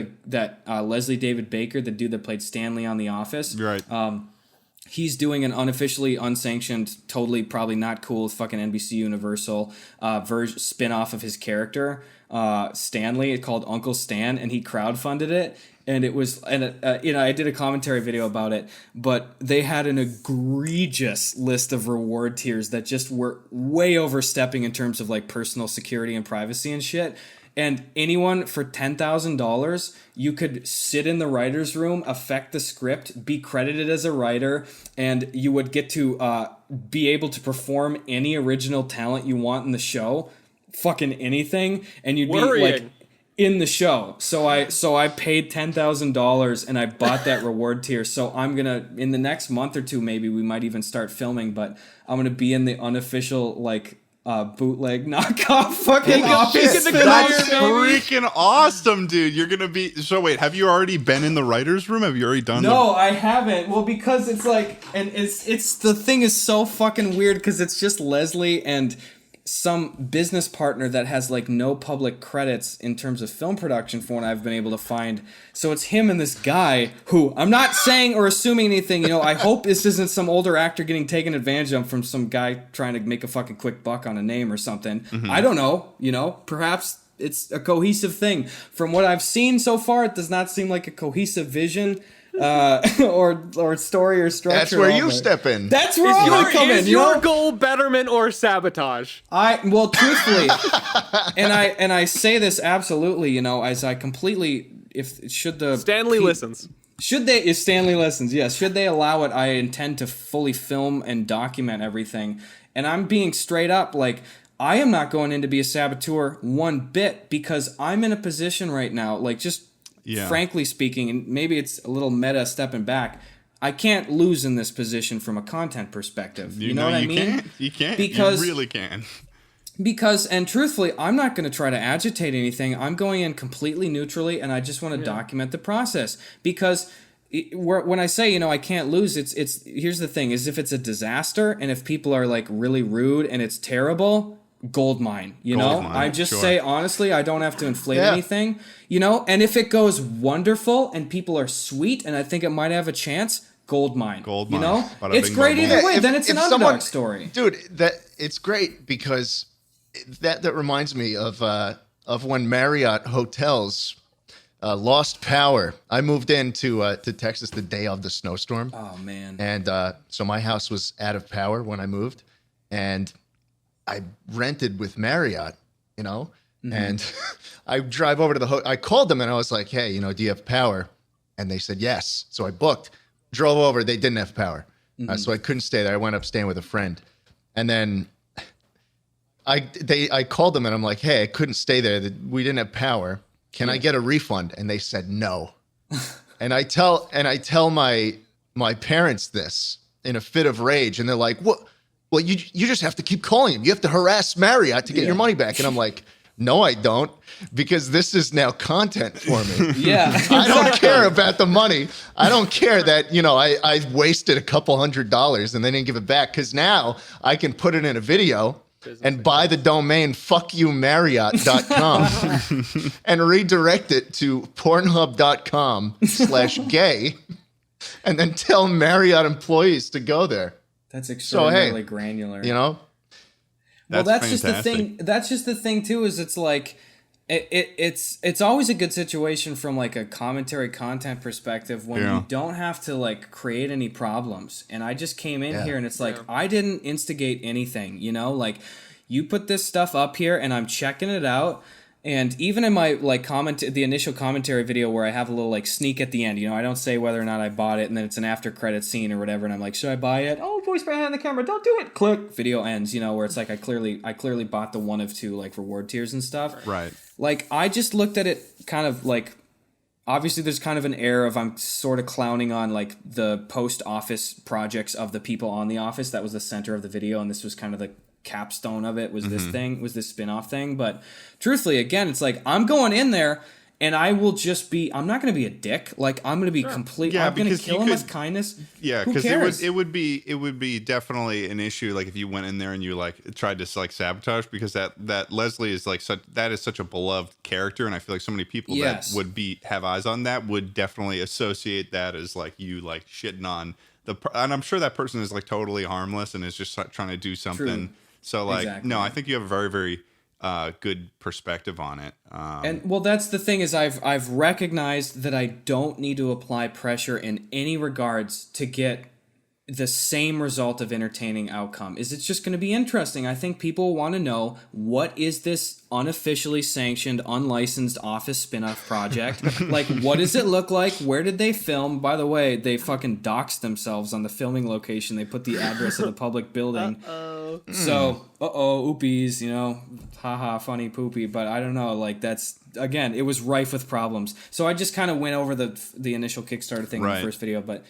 Leslie David Baker, the dude that played Stanley on The Office, right? He's doing an unofficially unsanctioned, totally probably not cool fucking NBC Universal spin-off of his character, Stanley, called Uncle Stan, and he crowdfunded it. And it was, I did a commentary video about it, but they had an egregious list of reward tiers that just were way overstepping in terms of like personal security and privacy and shit. And anyone for $10,000, you could sit in the writer's room, affect the script, be credited as a writer, and you would get to be able to perform any original talent you want in the show, fucking anything, and you'd be like in the show. So I paid $10,000 and I bought that reward tier. So I'm gonna, in the next month or two, maybe we might even start filming, but I'm gonna be in the unofficial like bootleg knockoff fucking Office. That's freaking awesome, dude. You're gonna be. So wait, have you already been in the writer's room? Have you already done? No, I haven't. Well, because it's like, and it's the thing is so fucking weird because it's just Leslie and some business partner that has like no public credits in terms of film production for what I've been able to find. So it's him and this guy who, I'm not saying or assuming anything, you know, I hope this isn't some older actor getting taken advantage of from some guy trying to make a fucking quick buck on a name or something. Mm-hmm. I don't know, you know, perhaps it's a cohesive thing. From what I've seen so far, it does not seem like a cohesive vision. Or story or structure. That's where you step in. That's where I'm gonna come in. Is your goal betterment or sabotage? Well, truthfully, and I say this absolutely, you know, as I completely, if Stanley listens, yes, should they allow it, I intend to fully film and document everything, and I'm being straight up, like, I am not going in to be a saboteur one bit because I'm in a position right now, like, just. Yeah. Frankly speaking, and maybe it's a little meta stepping back, I can't lose in this position from a content perspective. You know what I mean? You can't. Because, you really can. Because, and truthfully, I'm not going to try to agitate anything. I'm going in completely neutrally, and I just want to document the process. Because when I say, you know, I can't lose, it's here's the thing, is if it's a disaster, and if people are like really rude and it's terrible, gold mine, you know? I just say, honestly, I don't have to inflate anything, you know? And if it goes wonderful and people are sweet and I think it might have a chance, gold mine. You know? It's great either way. Then it's an underdog story. Dude, it's great because that reminds me of when Marriott hotels lost power. I moved into to Texas the day of the snowstorm. Oh, man. And so my house was out of power when I moved. And I rented with Marriott, you know, and I drive over to I called them and I was like, hey, you know, do you have power? And they said, yes. So I booked, drove over. They didn't have power. So I couldn't stay there. I went up staying with a friend. And then I called them and I'm like, hey, I couldn't stay there. We didn't have power. Can I get a refund? And they said, no. and I tell my parents this in a fit of rage. And they're like, what? Well, you just have to keep calling him. You have to harass Marriott to get your money back. And I'm like, no, I don't, because this is now content for me. I don't care about the money. I don't care that, you know, I wasted a couple $100 and they didn't give it back, because now I can put it in a video and buy the domain fuckyoumarriott.com and redirect it to pornhub.com/gay and then tell Marriott employees to go there. That's extraordinarily granular. You know? Well, that's just the thing. That's just the thing too. Is it's like it's always a good situation from like a commentary content perspective when you don't have to like create any problems. And I just came in here and it's like I didn't instigate anything. You know, like you put this stuff up here and I'm checking it out. And even in my the initial commentary video where I have a little sneak at the end, I don't say whether or not I bought it, and then it's an after credit scene or whatever, and I'm like, should I buy it? Oh, voice behind the camera, don't do it. Click, video ends. Where it's like I clearly bought the one of two reward tiers and stuff. Right. I just looked at it kind of obviously there's kind of an air of I'm sort of clowning on the post office projects of the people on The Office. That was the center of the video, and this was kind of the capstone of it was this spin-off thing. But truthfully, again, it's I'm going in there and I'm not going to be a dick. I'm going to be complete. I'm going to kill him with kindness. Yeah, because it would be definitely an issue if you went in there and you tried to sabotage, because that Leslie is such a beloved character, and I feel like so many people that would have eyes on that would definitely associate that as you shitting on and I'm sure that person is totally harmless and is just trying to do something. True. So exactly. No, I think you have a very, very good perspective on it. And that's the thing is I've recognized that I don't need to apply pressure in any regards to get the same result of entertaining outcome. It's just going to be interesting. I think people want to know, what is this unofficially sanctioned, unlicensed Office spin-off project? What does it look like? Where did they film? By the way, they fucking doxed themselves on the filming location. They put the address of the public building. So, oopies, haha, funny poopy. But I don't know, that's, again, it was rife with problems. So I just kind of went over the initial Kickstarter thing in the first video, but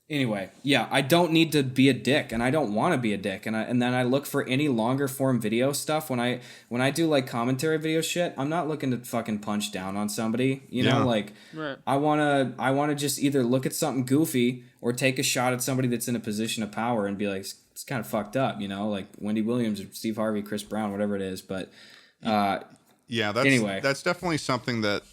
anyway, yeah, I don't need to be a dick, and I don't want to be a dick, and then I look for any longer form video stuff when I do commentary video shit. I'm not looking to fucking punch down on somebody, Right. I wanna just either look at something goofy or take a shot at somebody that's in a position of power and be like, it's kind of fucked up, Wendy Williams or Steve Harvey, Chris Brown, whatever it is, but that's definitely something that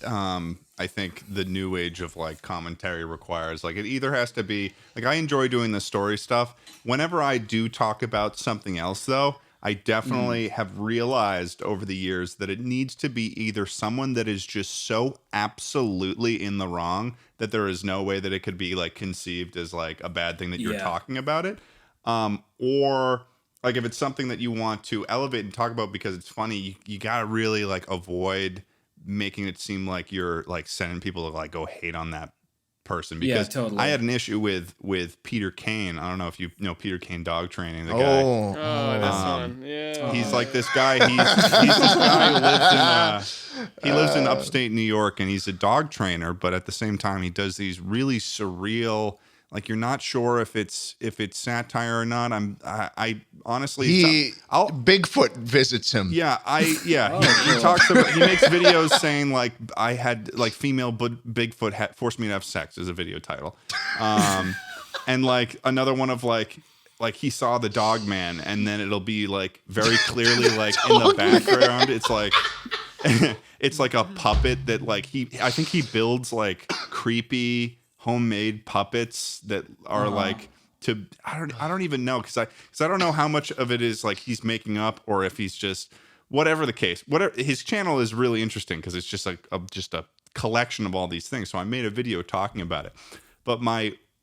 I think the new age of commentary requires. It either has to be I enjoy doing the story stuff. Whenever I do talk about something else, though, I definitely have realized over the years that it needs to be either someone that is just so absolutely in the wrong that there is no way that it could be conceived as a bad thing that you're talking about it, or if it's something that you want to elevate and talk about because it's funny, you gotta really avoid making it seem like you're sending people to go hate on that person, because totally. I had an issue with Peter Kane. I don't know if you know Peter Kane dog training, the guy. This one. Yeah. He's this guy. He's this guy who lives in upstate New York, and he's a dog trainer, but at the same time he does these really surreal, you're not sure if it's satire or not. I honestly, Bigfoot visits him. Yeah, he talks about, he makes videos saying I had female Bigfoot forced me to have sex as a video title, and another one of he saw the Dog Man, and then it'll be very clearly in the background it's it's a puppet that I think he builds creepy homemade puppets that are I don't even know, because I don't know how much of it is he's making up, or if he's just, whatever the case, his channel is really interesting because it's just just a collection of all these things. So I made a video talking about it, but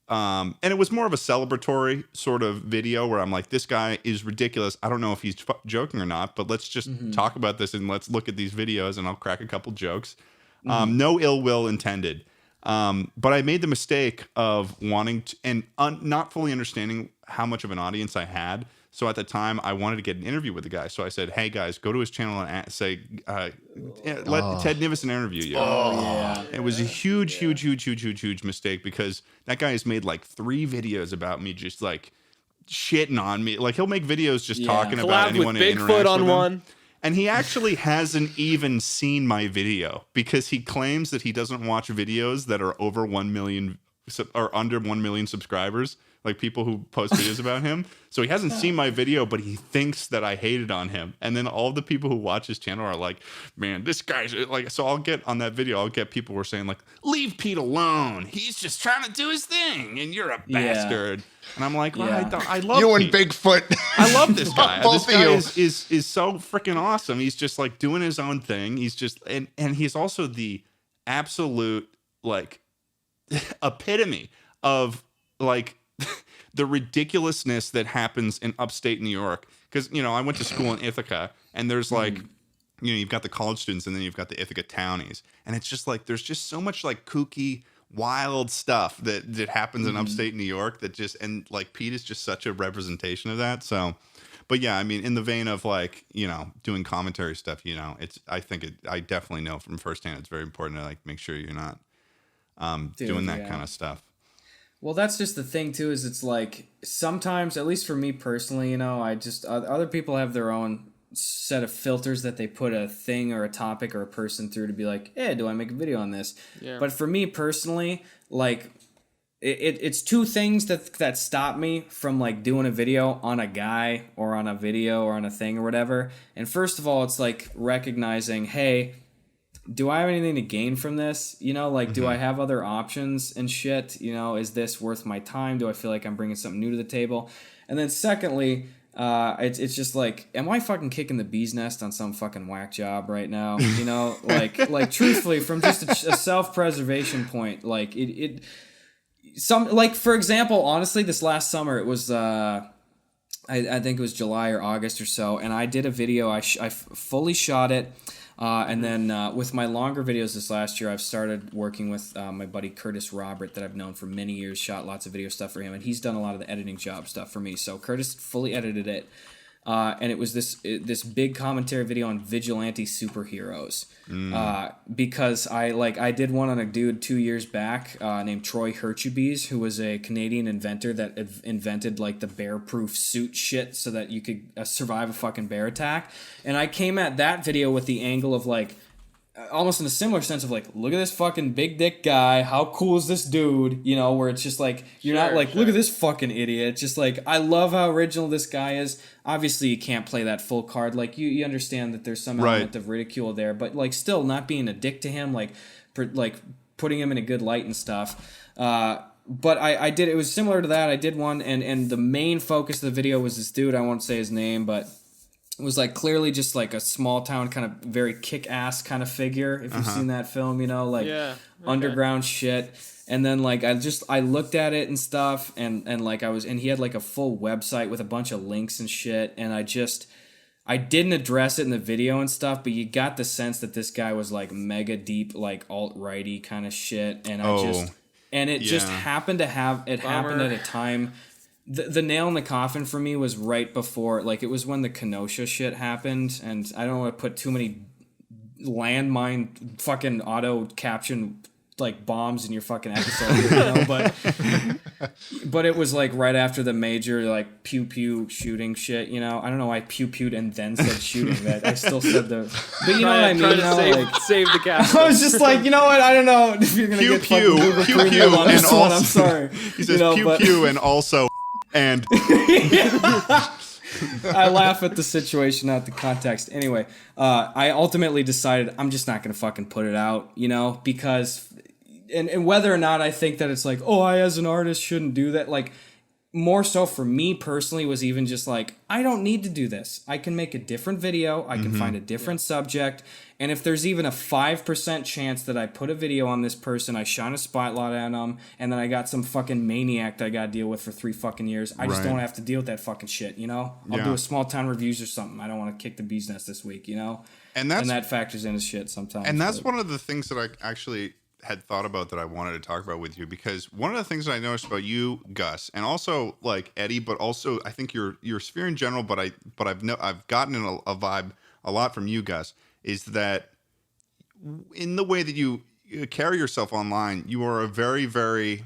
and it was more of a celebratory sort of video where I'm this guy is ridiculous. I don't know if he's joking or not, but let's just talk about this and let's look at these videos and I'll crack a couple jokes. No ill will intended. But I made the mistake of wanting to, and not fully understanding how much of an audience I had. So at the time, I wanted to get an interview with the guy. So I said, "Hey guys, go to his channel and say, let Ted Nivison interview you." It was a huge mistake, because that guy has made 3 videos about me just shitting on me. He'll make videos just talking about anyone who interacts with him. Bigfoot on one. And he actually hasn't even seen my video, because he claims that he doesn't watch videos that are over 1 million or under 1 million subscribers, people who post videos about him. So he hasn't seen my video, but he thinks that I hated on him. And then all the people who watch his channel are man, this guy's so I'll get on that video, I'll get people who are saying leave Pete alone. He's just trying to do his thing and you're a bastard. And I'm I love you Pete. And Bigfoot. I love this guy. Both this guy of you. is so freaking awesome. He's just doing his own thing. He's just, and he's also the absolute epitome of the ridiculousness that happens in upstate New York. Because I went to school in Ithaca, and there's you've got the college students and then you've got the Ithaca townies. And it's just like, there's just so much like kooky, wild stuff that happens in upstate New York that just, and like Pete is just such a representation of that. So, but yeah, I mean, in the vein of like, doing commentary stuff, I definitely know from firsthand, it's very important to like make sure you're not doing that kind of stuff. Well, that's just the thing too, is it's like sometimes, at least for me personally, other people have their own set of filters that they put a thing or a topic or a person through to be like, hey, do I make a video on this? Yeah. But for me personally, like it's two things that stop me from like doing a video on a guy or on a video or on a thing or whatever. And first of all, it's like recognizing, hey, do I have anything to gain from this? Do I have other options and shit? Is this worth my time? Do I feel like I'm bringing something new to the table? And then secondly, it's just like, am I fucking kicking the bee's nest on some fucking whack job right now? Like truthfully, from just a self-preservation point, like for example, honestly, this last summer, it was, I think it was July or August or so, and I did a video, I fully shot it. And then with my longer videos this last year, I've started working with my buddy Curtis Robert that I've known for many years, shot lots of video stuff for him, and he's done a lot of the editing job stuff for me. So Curtis fully edited it, and it was this big commentary video on vigilante superheroes. Because I did one on a dude 2 years back named Troy Herchubes, who was a Canadian inventor that invented like the bear-proof suit shit so that you could survive a fucking bear attack. And I came at that video with the angle of like, almost in a similar sense of like, look at this fucking big dick guy, how cool is this dude, where it's just like, you're not like, look at this fucking idiot. It's just like, I love how original this guy is. Obviously you can't play that full card, like you understand that there's some element of ridicule there, but like still not being a dick to him, like putting him in a good light and stuff. But I did, it was similar to that. I did one, and the main focus of the video was this dude, I won't say his name, but it was like clearly just like a small town kind of very kick-ass kind of figure, if you've seen that film, underground shit. And then like I looked at it and stuff, and like and he had like a full website with a bunch of links and shit, and I didn't address it in the video and stuff, but you got the sense that this guy was like mega deep, like alt-righty kind of shit, and it just happened to happen at a time. The nail in the coffin for me was right before, like, it was when the Kenosha shit happened, and I don't want to put too many landmine fucking auto caption like bombs in your fucking episode, but it was like right after the major like pew pew shooting shit, I don't know why I pew pewed and then said shooting that. I still said but you know what I mean? Save the cast. I was just like, you know what? I don't know if you're gonna pew get pew fucking pew pew on this one. I'm sorry. He says pew pew and also and. I laugh at the situation, not the context. Anyway, I ultimately decided I'm just not gonna fucking put it out, because. And whether or not I think that it's like, oh, I as an artist shouldn't do that, like, more so for me personally was even just like, I don't need to do this. I can make a different video. I can find a different subject. And if there's even a 5% chance that I put a video on this person, I shine a spotlight on them, and then I got some fucking maniac that I got to deal with for 3 fucking years, I just don't have to deal with that fucking shit, I'll do a small town reviews or something. I don't want to kick the bee's nest this week, And that factors into shit sometimes. And that's one of the things that I actually had thought about that I wanted to talk about with you, because one of the things that I noticed about you, Gus, and also like Eddie, but also I think your sphere in general, but I've gotten a vibe a lot from you, Gus, is that in the way that you carry yourself online, you are a very, very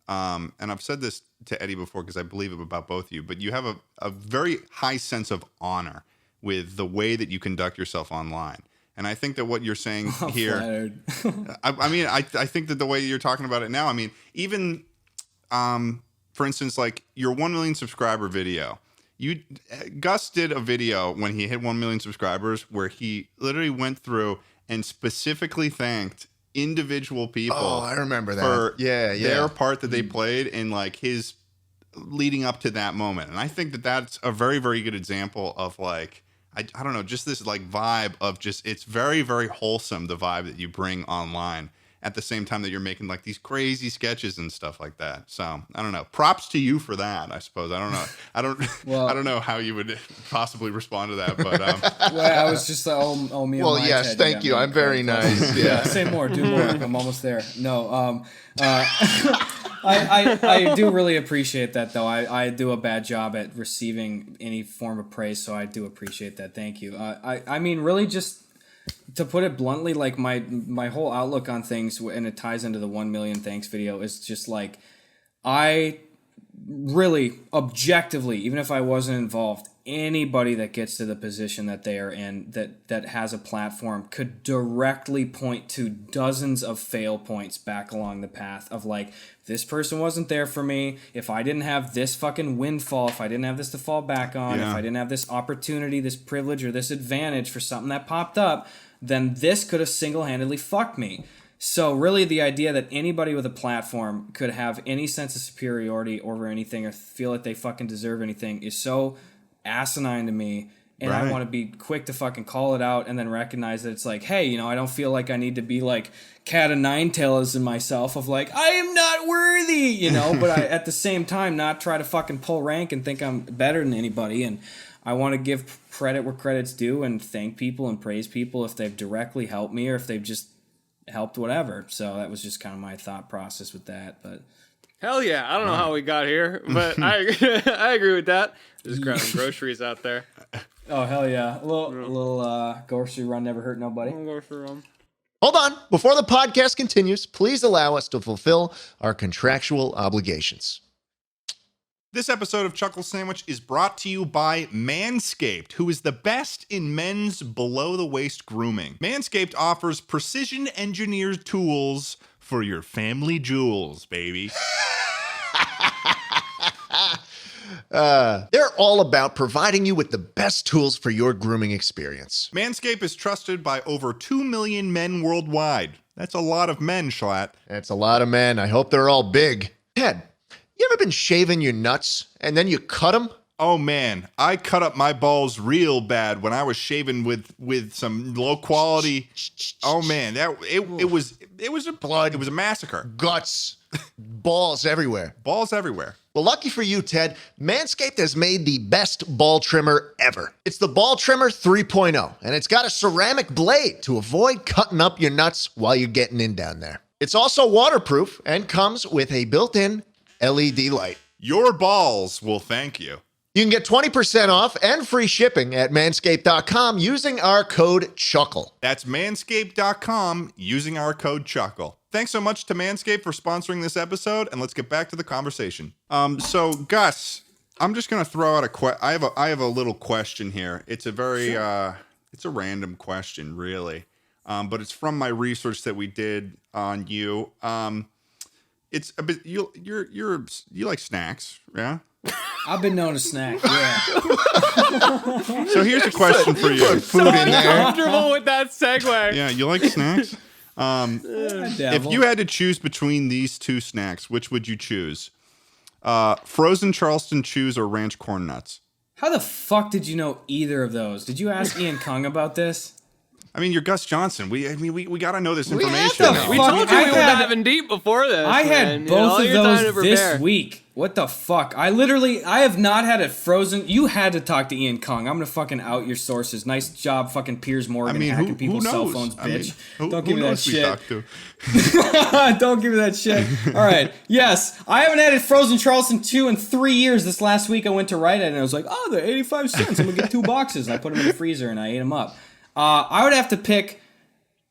and I've said this to Eddie before because I believe it about both of you, but you have a very high sense of honor with the way that you conduct yourself online. And I think that what you're saying here, I think that the way you're talking about it now, I mean, even, for instance, like your 1 million subscriber video, Gus did a video when he hit 1 million subscribers where he literally went through and specifically thanked individual people. Oh, I remember that. For their part that they played in like his leading up to that moment. And I think that that's a very, very good example of like, I don't know, just this like vibe of just, it's very, very wholesome, the vibe that you bring online. at the same time that you're making like these crazy sketches and stuff like that. So I don't know. Props to you for that, I suppose. I don't know. I don't know how you would possibly respond to that, but well, I was just me. Well, yes, thank you. I'm very nice. Yeah, say more, do more. I'm almost there. No, I do really appreciate that, though. I do a bad job at receiving any form of praise, so I do appreciate that. Thank you. I mean, really, just to put it bluntly, like my whole outlook on things, and it ties into the 1 million thanks video, is just like, I really, objectively, even if I wasn't involved, anybody that gets to the position that they are in, that has a platform, could directly point to dozens of fail points back along the path of like, this person wasn't there for me, if I didn't have this fucking windfall, if I didn't have this to fall back on, if I didn't have this opportunity, this privilege, or this advantage for something that popped up, then this could have single-handedly fucked me. So really the idea that anybody with a platform could have any sense of superiority over anything or feel like they fucking deserve anything is so asinine to me, and I want to be quick to fucking call it out and then recognize that it's like, hey, you know, I don't feel like I need to be like cat of nine tails in myself of like, I am not worthy, you know, but I at the same time not try to fucking pull rank and think I'm better than anybody. And I want to give credit where credit's due and thank people and praise people if they've directly helped me or if they've just helped whatever. So that was just kind of my thought process with that. But hell yeah, I don't know how we got here, but I agree with that. Just grabbing groceries out there. Oh hell yeah, a little grocery run never hurt nobody. Grocery run. Hold on. Before the podcast continues, please allow us to fulfill our contractual obligations. This episode of Chuckle Sandwich is brought to you by Manscaped, who is the best in men's below-the-waist grooming. Manscaped offers precision-engineered tools for your family jewels, baby. They're all about providing you with the best tools for your grooming experience. Manscaped is trusted by over 2 million men worldwide. That's a lot of men, Schlatt. That's a lot of men. I hope they're all big. Ted, you ever been shaving your nuts and then you cut them? Oh man, I cut up my balls real bad when I was shaving with some low quality. Oh man, it was a blood. It was a massacre. Guts, balls everywhere. Balls everywhere. Well, lucky for you, Ted, Manscaped has made the best ball trimmer ever. It's the Ball Trimmer 3.0, and it's got a ceramic blade to avoid cutting up your nuts while you're getting in down there. It's also waterproof and comes with a built-in LED light. Your balls will thank you. You can get 20% off and free shipping at manscaped.com using our code CHUCKLE. That's manscaped.com using our code CHUCKLE. Thanks so much to Manscaped for sponsoring this episode, and let's get back to the conversation. So Gus, I'm just gonna throw out I have a little question here. It's a very it's a random question, really, but it's from my research that we did on you. It's a bit you like snacks, yeah? I've been known to snack, yeah. So here's a question for you. Put food in there. Comfortable with that segue. Yeah, you like snacks? If you had to choose between these two snacks, which would you choose? Frozen Charleston Chews or ranch corn nuts? How the fuck did you know either of those? Did you ask Ian Kung about this? I mean, you're Gus Johnson. We got to know this information. We told you we were diving deep before this. I had both of those this week. What the fuck? I have not had a frozen. You had to talk to Ian Kung. I'm gonna fucking out your sources. Nice job, fucking Piers Morgan, hacking people's cell phones, bitch. Don't give me that shit. Don't give me that shit. All right. Yes, I haven't had a frozen Charleston 2 in 3 years. This last week I went to Rite Aid and I was like, oh, they're 85 cents. I'm gonna get 2 boxes. And I put them in the freezer and I ate them up. I would have to pick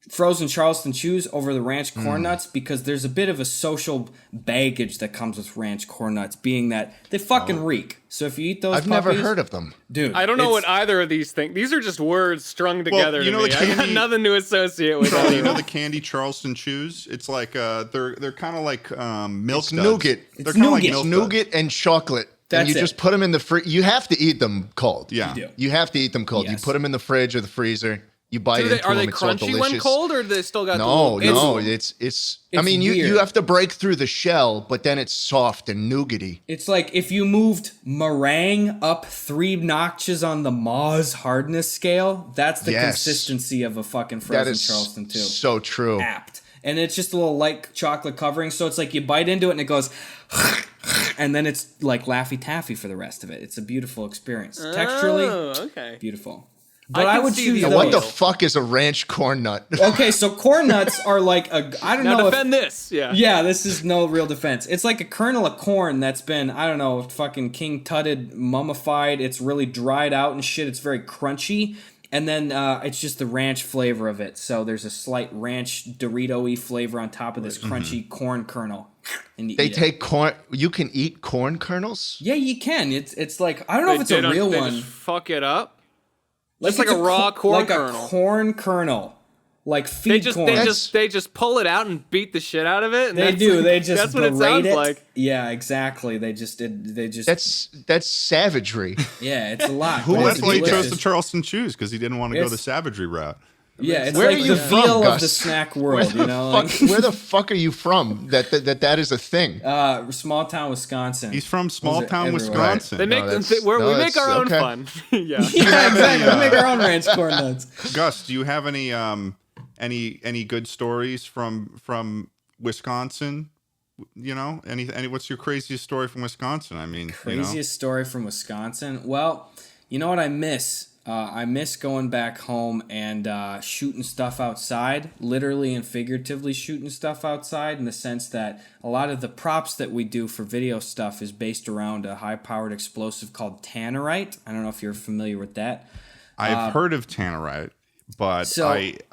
frozen Charleston Chews over the ranch corn nuts because there's a bit of a social baggage that comes with ranch corn nuts, being that they fucking reek. So if you eat those I've never heard of them. Dude, I don't know what either of these think. These are just words strung together to me. I got nothing to associate with them. You know the candy Charleston Chews? It's like they're kind of like milk It's nougat. They're kind of like It's nougat and chocolate. And you just put them in the fridge. You have to eat them cold. Yeah. You have to eat them cold. You put them in the fridge or the freezer. You bite into them. Are they It's so crunchy delicious. when cold, or do they still got No, it's I mean, you have to break through the shell, but then it's soft and nougaty. It's like if you moved meringue up 3 notches on the Maz hardness scale, that's the consistency of a fucking frozen Charleston too. So true. Apt. and it's just a little light chocolate covering. So it's like you bite into it and it goes, and then it's like Laffy Taffy for the rest of it. It's a beautiful experience. Texturally, okay, beautiful. But I would choose those. What the fuck is a ranch corn nut? Okay, so corn nuts are like I don't know. Now defend this. Yeah, this is no real defense. It's like a kernel of corn that's been, I don't know, fucking king tutted, mummified. It's really dried out and shit. It's very crunchy. And then it's just the ranch flavor of it. So there's a slight ranch Dorito-y flavor on top of this crunchy corn kernel. And they take corn. You can eat corn kernels? Yeah, you can. It's like, I don't know if it's a real one. Just fuck it up. Like like a raw corn kernel. Like a corn kernel. Like feed corn. They just pull it out and beat the shit out of it. And they do. They just that's what it sounds like. Yeah, exactly. They just. That's savagery. Yeah, it's a lot. That's why he chose the Charleston chews, because he didn't want to go the savagery route. Yeah, it's where like are you the from, feel Gus? of the snack world. Where the fuck are you from? That is a thing. Small town Wisconsin. He's from small town Wisconsin. They make we make our own fun. Yeah, exactly. We make our own ranch corn nuts. Gus, do you have any good stories from Wisconsin? You know, any what's your craziest story from Wisconsin? I mean, craziest story from Wisconsin. Well, you know what I miss. I miss going back home and shooting stuff outside, literally and figuratively shooting stuff outside, in the sense that a lot of the props that we do for video stuff is based around a high-powered explosive called tannerite. I don't know if you're familiar with that. I've heard of tannerite, but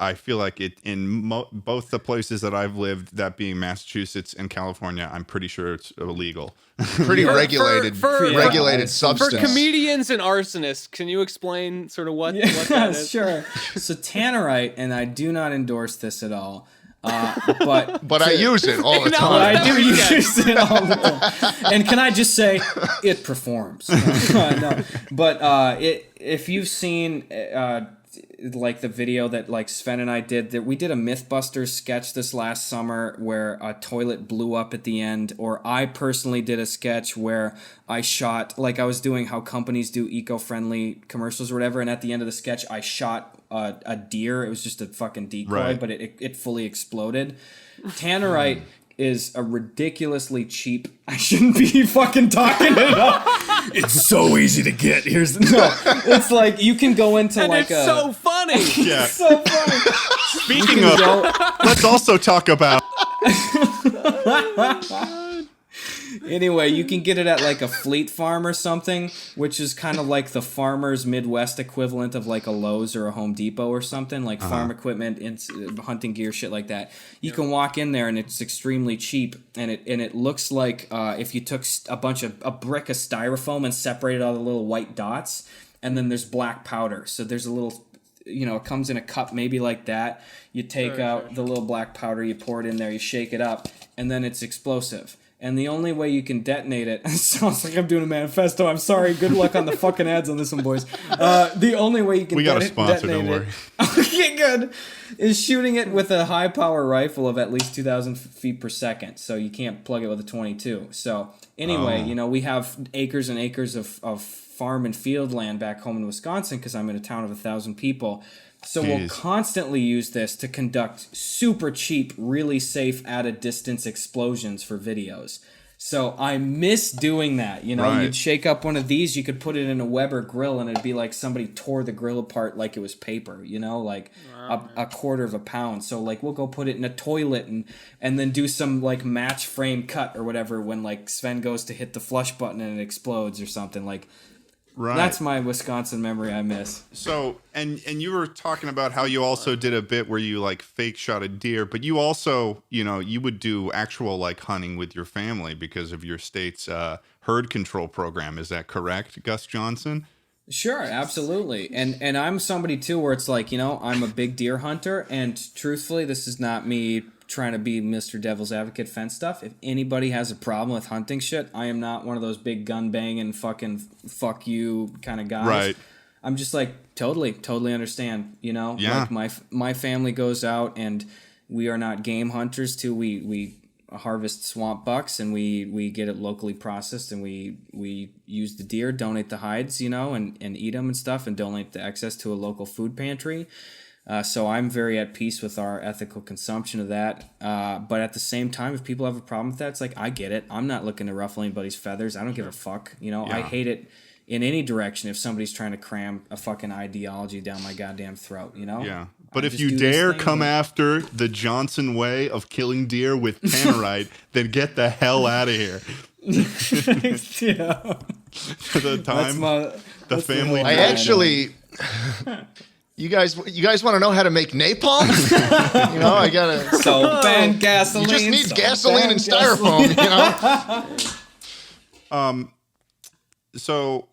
I feel like it in both the places that I've lived, that being Massachusetts and California, I'm pretty sure it's illegal. Pretty regulated substance. For comedians and arsonists, can you explain sort of what that is? Sure. So tannerite, and I do not endorse this at all. But I use it all the time. I do use it all the time. And can I just say, it performs. No. But if you've seen like the video that like Sven and I did, that we did a Mythbusters sketch this last summer where a toilet blew up at the end, or I personally did a sketch where I shot, like I was doing how companies do eco-friendly commercials or whatever, and at the end of the sketch I shot a deer. It was just a fucking decoy, right. But it fully exploded. Tannerite is a ridiculously cheap. I shouldn't be fucking talking it up. It's so easy to get. It's like you can go into and like it's so funny. Yeah, it's so funny. Speaking of, let's also talk about. Anyway, you can get it at like a Fleet Farm or something, which is kind of like the Farmers Midwest equivalent of like a Lowe's or a Home Depot or something, like farm equipment, hunting gear, shit like that. You can walk in there and it's extremely cheap, and it looks like if you took a brick of styrofoam and separated all the little white dots, and then there's black powder. So there's a little, it comes in a cup maybe like that. You take out the little black powder, you pour it in there, you shake it up, and then it's explosive. And the only way you can detonate it, sounds like I'm doing a manifesto. I'm sorry. Good luck on the fucking ads on this one, boys. The only way you can we got a sponsor, don't worry. Okay, good. Is shooting it with a high power rifle of at least 2,000 feet per second. So you can't plug it with a 22. So anyway, we have acres and acres of farm and field land back home in Wisconsin, because I'm in a town of 1,000 people. So we'll constantly use this to conduct super cheap, really safe at a distance explosions for videos. So I miss doing that. You'd shake up one of these, you could put it in a Weber grill, and it'd be like somebody tore the grill apart like it was paper, like a quarter of a pound. So like we'll go put it in a toilet and then do some like match frame cut or whatever when like Sven goes to hit the flush button and it explodes or something like. Right. That's my Wisconsin memory I miss. So, and you were talking about how you also did a bit where you like fake shot a deer, but you also, you would do actual like hunting with your family because of your state's herd control program. Is that correct, Gus Johnson? Sure, absolutely. And I'm somebody too where it's like, I'm a big deer hunter, and truthfully, this is not me trying to be Mr. Devil's Advocate fence stuff. If anybody has a problem with hunting shit, I am not one of those big gun banging fucking fuck you kind of guys. Right. I'm just like totally understand, Yeah. Like my family goes out and we are not game hunters too. We harvest swamp bucks and we get it locally processed, and we use the deer, donate the hides, and eat them and stuff, and donate the excess to a local food pantry. So I'm very at peace with our ethical consumption of that. But at the same time, if people have a problem with that, it's like, I get it. I'm not looking to ruffle anybody's feathers. I don't give a fuck. You know, I hate it in any direction if somebody's trying to cram a fucking ideology down my goddamn throat, you know? Yeah. But if you dare come after the Johnson way of killing deer with tannerite, then get the hell out of here. Yeah. For the time, the family. I actually... You guys want to know how to make napalm? You know, I gotta. Soap and gasoline. You just need gasoline and styrofoam. You know. So,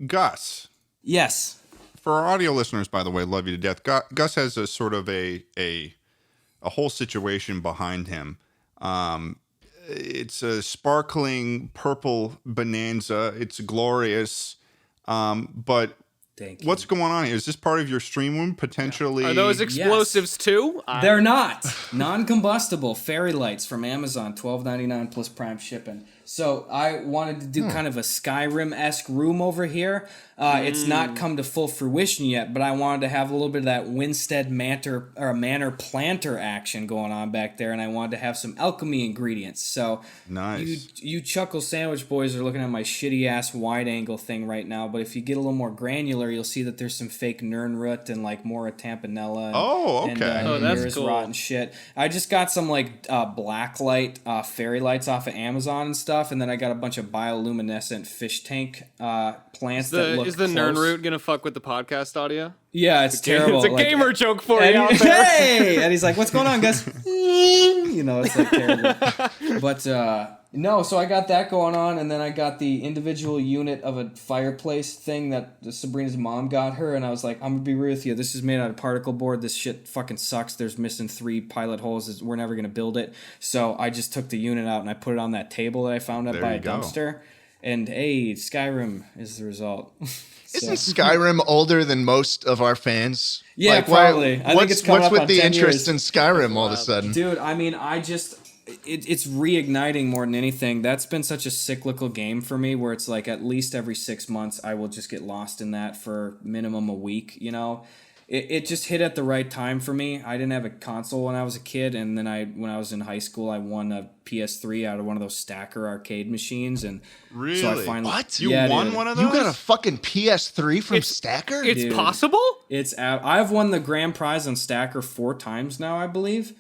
Gus. Yes. For our audio listeners, by the way, love you to death. Gus has a sort of a whole situation behind him. It's a sparkling purple bonanza. It's glorious, but. What's going on here? Is this part of your stream room potentially? Are those explosives too? They're not. Non-combustible fairy lights from Amazon, $12.99 plus Prime shipping. So I wanted to do kind of a Skyrim-esque room over here. It's not come to full fruition yet, but I wanted to have a little bit of that Winstead Manor planter action going on back there, and I wanted to have some alchemy ingredients. So nice. You Chuckle Sandwich boys are looking at my shitty-ass wide-angle thing right now, but if you get a little more granular, you'll see that there's some fake Nernroot and like more Tampanella. And, that's cool. Rot and shit. I just got some like blacklight fairy lights off of Amazon and stuff. And then I got a bunch of bioluminescent fish tank plants that look Is the close. Nernroot gonna fuck with the podcast audio? Yeah, it's terrible. It's a gamer joke for you out there. Hey! And he's like, what's going on, Gus? You know, it's like terrible. But, no, so I got that going on, and then I got the individual unit of a fireplace thing that Sabrina's mom got her, and I was like, I'm gonna be real with you, this is made out of particle board, this shit fucking sucks, there's missing 3 pilot holes, we're never gonna build it. So I just took the unit out and I put it on that table that I found up by a dumpster, and hey, Skyrim is the result. Isn't Skyrim older than most of our fans? Yeah, like, probably. I think it's coming what's up with the 10 interest years. in Skyrim all of a sudden? Dude, I mean, it's reigniting more than anything. That's been such a cyclical game for me where it's like at least every 6 months I will just get lost in that for minimum a week, you know? It just hit at the right time for me. I didn't have a console when I was a kid, and then when I was in high school, I won a PS3 out of one of those stacker arcade machines, and really, so I finally, what? You won one of those? You got a fucking PS3 from Stacker? It's Dude, possible? I've won the grand prize on Stacker 4 times now, I believe.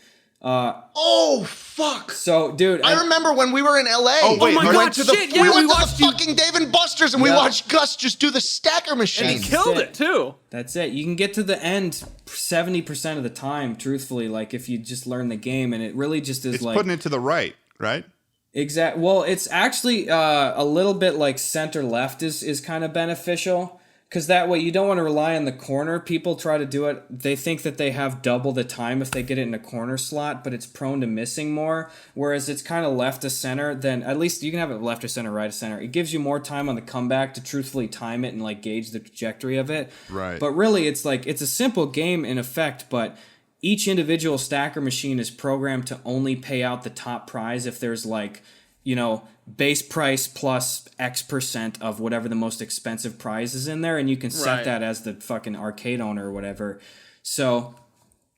Oh fuck! So, dude, I remember when we were in LA. Oh, wait, my we God, went to the shit, yeah, we we went to watched the you- fucking Dave and Buster's, and we Yeah. watched Gus just do the Stacker machine. And he killed it too. That's it. You can get to the end 70% of the time, truthfully, like if you just learn the game, and it really just is it's like putting it to the right? Well, it's actually a little bit like center left is kind of beneficial. Because that way you don't want to rely on the corner. People try to do it. They think that they have double the time if they get it in a corner slot, but it's prone to missing more. Whereas it's kind of left to center, then at least you can have it left to center, right to center. It gives you more time on the comeback to truthfully time it and like gauge the trajectory of it. Right. But really, it's like it's a simple game in effect, but each individual stacker machine is programmed to only pay out the top prize if there's like, you know, base price plus X% of whatever the most expensive prize is in there, and you can set that as the fucking arcade owner or whatever. So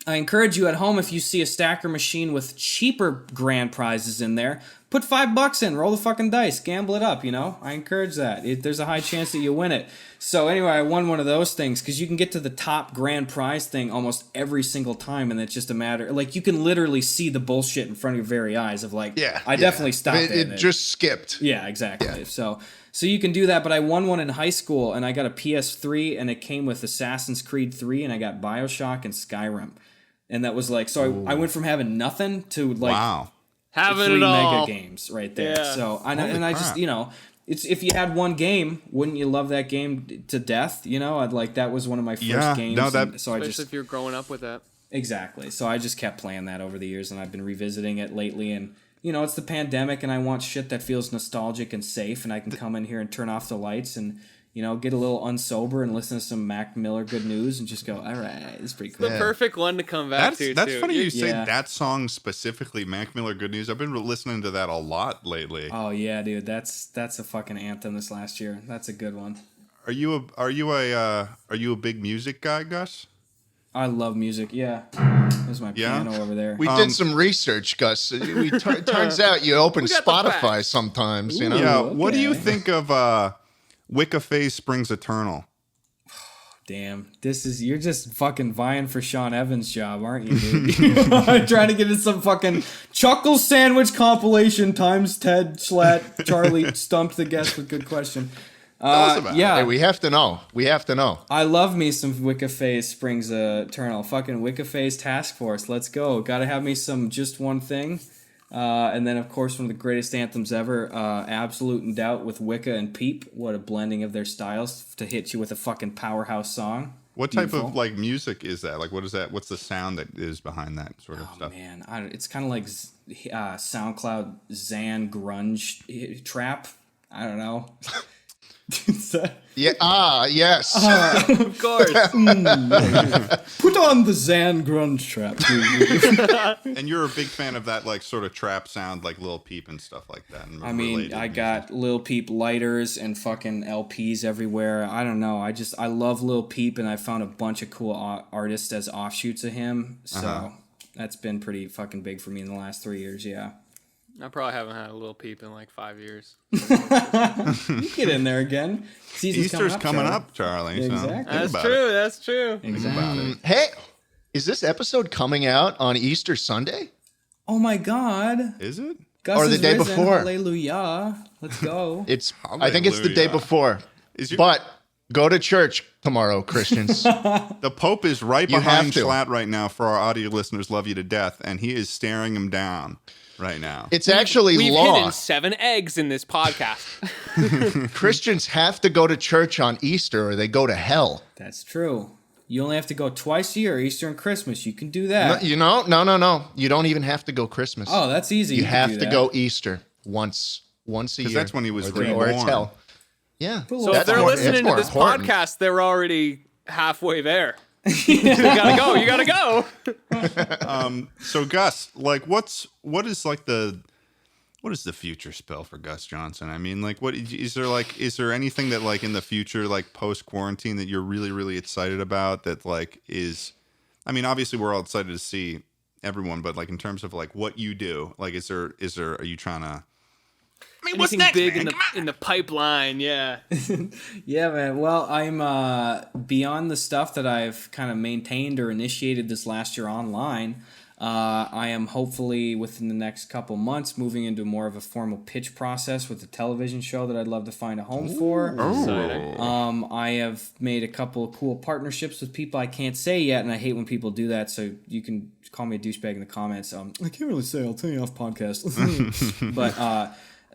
I encourage you at home, if you see a stacker machine with cheaper grand prizes in there, put $5 in, roll the fucking dice, gamble it up, you know? I encourage that. There's a high chance that you win it. So anyway, I won one of those things because you can get to the top grand prize thing almost every single time, and it's just a matter, like, you can literally see the bullshit in front of your very eyes of like, I definitely stopped it just skipped. Yeah, exactly. Yeah. So you can do that, but I won one in high school, and I got a PS3, and it came with Assassin's Creed 3, and I got BioShock and Skyrim. And that was like, so I went from having nothing to like having 3 it all. mega games right there. Yeah. So I just, you know, it's if you had one game, wouldn't you love that game to death? You know, I'd like that was one of my first games. No, that, so especially if you're growing up with that. Exactly. So I just kept playing that over the years, and I've been revisiting it lately. And you know, it's the pandemic, and I want shit that feels nostalgic and safe, and I can come in here and turn off the lights and, you know, get a little unsober and listen to some Mac Miller good news and just go, all right, it's pretty cool. The perfect one to come back to. That's too. funny you say that song specifically, Mac Miller Good News. I've been listening to that a lot lately. Oh yeah, dude, that's a fucking anthem this last year. That's a good one. Are you a big music guy, Gus? I love music. Yeah. There's my piano over there. We did some research, Gus. Turns out you open Spotify sometimes, you know? Yeah. Okay. What do you think of Wicca Phase Springs Eternal? Damn, you're just fucking vying for Sean Evans' job, aren't you, dude? Trying to get in some fucking Chuckle Sandwich compilation times Ted Schlatt, Charlie stumped the guest with good question. Yeah. Hey, we have to know. I love me some Wicca Phase Springs Eternal. Fucking Wicca Phase Task Force. Let's go. Gotta have me some Just One Thing. And then, of course, one of the greatest anthems ever, Absolute in Doubt with Wicca and Peep. What a blending of their styles to hit you with a fucking powerhouse song. What type of like music is that? Like, what is that? What's the sound that is behind that sort of stuff? Man, it's kind of like SoundCloud Zan grunge trap. I don't know. Yeah. Yes. Of course. Put on the Zan grunge trap. And you're a big fan of that, like sort of trap sound, like Lil Peep and stuff like that. And I mean, I got Lil Peep lighters and fucking LPs everywhere. I don't know. I love Lil Peep, and I found a bunch of cool artists as offshoots of him. So that's been pretty fucking big for me in the last 3 years. Yeah. I probably haven't had a Lil Peep in like 5 years. You get in there again. Easter's coming up, Charlie. Exactly. So that's true. Exactly. Hey, is this episode coming out on Easter Sunday? Oh my God. Is it? Gus or the is day risen. before? Hallelujah. Let's go. I think it's the day before. But go to church tomorrow, Christians. The Pope is right behind Schlatt right now. For our audio listeners, love you to death, and he is staring him down right now. It's actually We've law. hidden 7 eggs in this podcast. Christians have to go to church on Easter or they go to hell. That's true. You only have to go twice a year, Easter and Christmas. You can do that. No. You don't even have to go Christmas. Oh, that's easy. You have to go Easter once a year. Because that's when he was reborn. Or it's hell. Yeah. So if they're listening to this podcast, they're already halfway there. You gotta go. So Gus, like, what is the future spell for Gus Johnson? I mean, like, is there anything that like in the future, like post quarantine, that you're really, really excited about? That like is, I mean, obviously we're all excited to see everyone, but like in terms of like what you do, like, are you trying to? I mean, what's next, big in the pipeline? Yeah. Yeah, man. Well, I'm beyond the stuff that I've kind of maintained or initiated this last year online. I am hopefully within the next couple months moving into more of a formal pitch process with a television show that I'd love to find a home for. I have made a couple of cool partnerships with people I can't say yet, and I hate when people do that. So you can call me a douchebag in the comments. I can't really say. I'll tell you off podcast.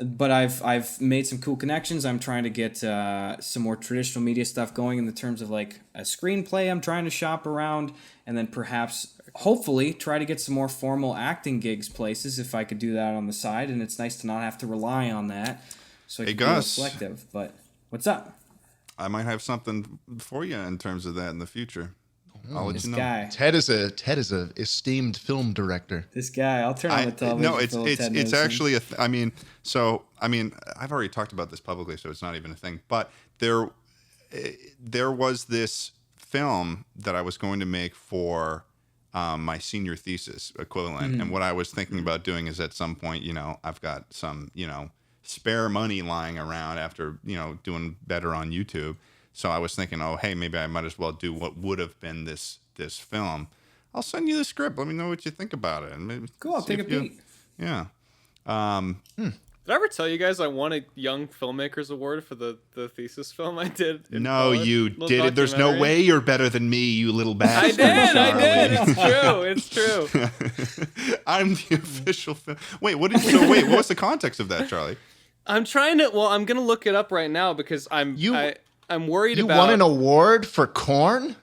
But I've made some cool connections. I'm trying to get some more traditional media stuff going in the terms of like a screenplay I'm trying to shop around, and then perhaps, hopefully, try to get some more formal acting gigs places if I could do that on the side. And it's nice to not have to rely on that, so I can be more selective. But what's up? I might have something for you in terms of that in the future. I'll let you know. Guy. Ted is a esteemed film director. This guy, I'll turn on the television. No, it's actually I've already talked about this publicly, so it's not even a thing. But there was this film that I was going to make for my senior thesis equivalent, and what I was thinking about doing is at some point, I've got some, spare money lying around after doing better on YouTube. So I was thinking, oh, hey, maybe I might as well do what would have been this film. I'll send you the script. Let me know what you think about it. And maybe cool. I'll take a peek. Yeah. Did I ever tell you guys I won a Young Filmmakers Award for the thesis film I did? No, you did. There's no way you're better than me, you little bastard. I did. It's true. I'm the official film. Wait, what's the context of that, Charlie? I'm trying to. Well, I'm gonna look it up right now because I'm worried about. You won an award for corn?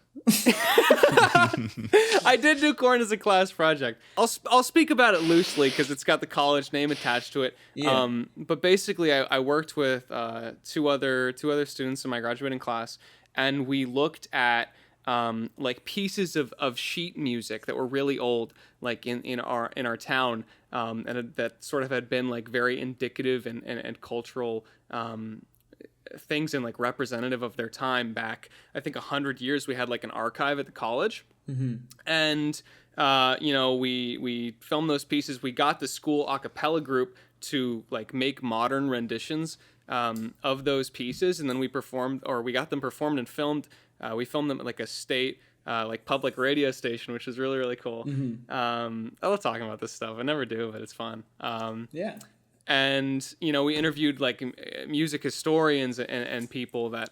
I did do corn as a class project. I'll speak about it loosely because it's got the college name attached to it. Yeah. But basically, I worked with two other students in my graduating class, and we looked at like pieces of sheet music that were really old, like in our town, and that sort of had been like very indicative and cultural. Things and like representative of their time back, I think 100 years. We had like an archive at the college, And we filmed those pieces. We got the school a cappella group to like make modern renditions of those pieces, and then we got them performed and filmed. We filmed them at like a state like public radio station, which is really, really cool. I love talking about this stuff. I never do, but it's fun. And we interviewed like music historians and people that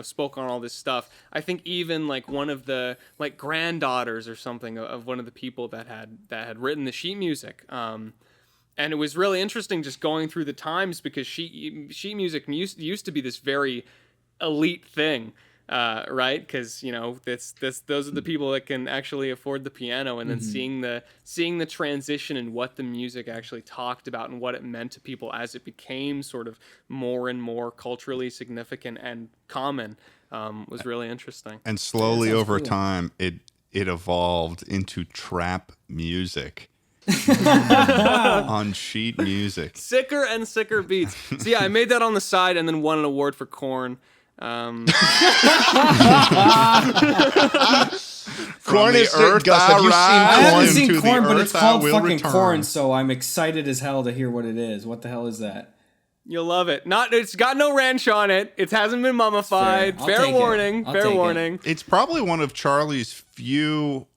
spoke on all this stuff. I think even like one of the like granddaughters or something of one of the people that had written the sheet music. And it was really interesting just going through the times, because sheet music used to be this very elite thing. Right? Because those are the people that can actually afford the piano, and then seeing the transition and what the music actually talked about and what it meant to people as it became sort of more and more culturally significant and common was really interesting. And slowly over time, it evolved into trap music. On sheet music. Sicker and sicker beats. So yeah, I made that on the side and then won an award for Korn. Corn is earth, Gus, have you seen I haven't seen to the Korn, but earth it's I called will fucking return. Korn, so I'm excited as hell to hear what it is. What the hell is that? You'll love it. It's got no ranch on it. It hasn't been mummified. Fair. Fair warning. I'll Fair take it. warning. It's probably one of Charlie's few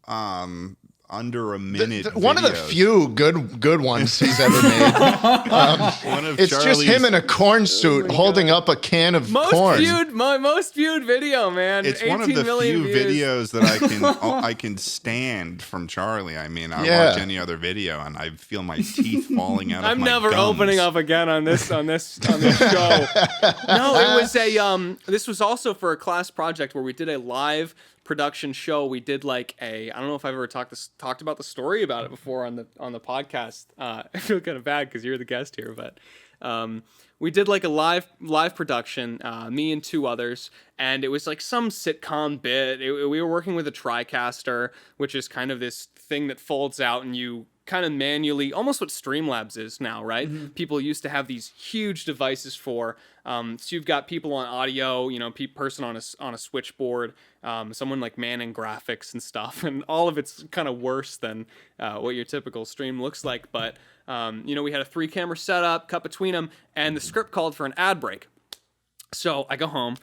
under a minute one of the videos. few good ones he's ever made. One of It's just Charlie's- him in a corn suit holding up a can of corn. My most viewed video, man. It's one of 18 the million few views. videos that I can stand from Charlie. I mean, I Yeah. watch any other video and I feel my teeth falling out of I'm my never gums. opening up again on this show. No, it was a this was also for a class project where we did a live production show. We did like I don't know if I've ever talked about the story about it before on the podcast. I feel kind of bad because you're the guest here, but we did like a live production, me and two others, and it was like some sitcom bit. We were working with a TriCaster, which is kind of this thing that folds out and you kind of manually, almost what Streamlabs is now, right? People used to have these huge devices for. So you've got people on audio, person on a switchboard, someone like manning graphics and stuff, and all of it's kind of worse than what your typical stream looks like. But we had a 3-camera setup cut between them, and the script called for an ad break. So I go home,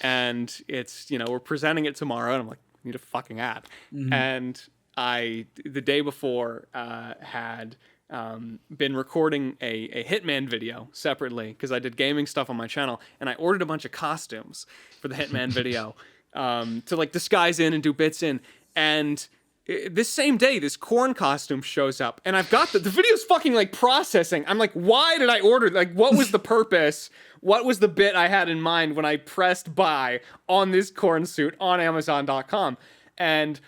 and it's we're presenting it tomorrow, and I'm like, I need a fucking ad, and the day before had been recording a Hitman video separately because I did gaming stuff on my channel, and I ordered a bunch of costumes for the Hitman video to like disguise in and do bits in. And this same day, this Korn costume shows up, and I've got the video's fucking like processing. I'm like, why did I order? Like, what was the purpose? What was the bit I had in mind when I pressed buy on this Korn suit on Amazon.com? And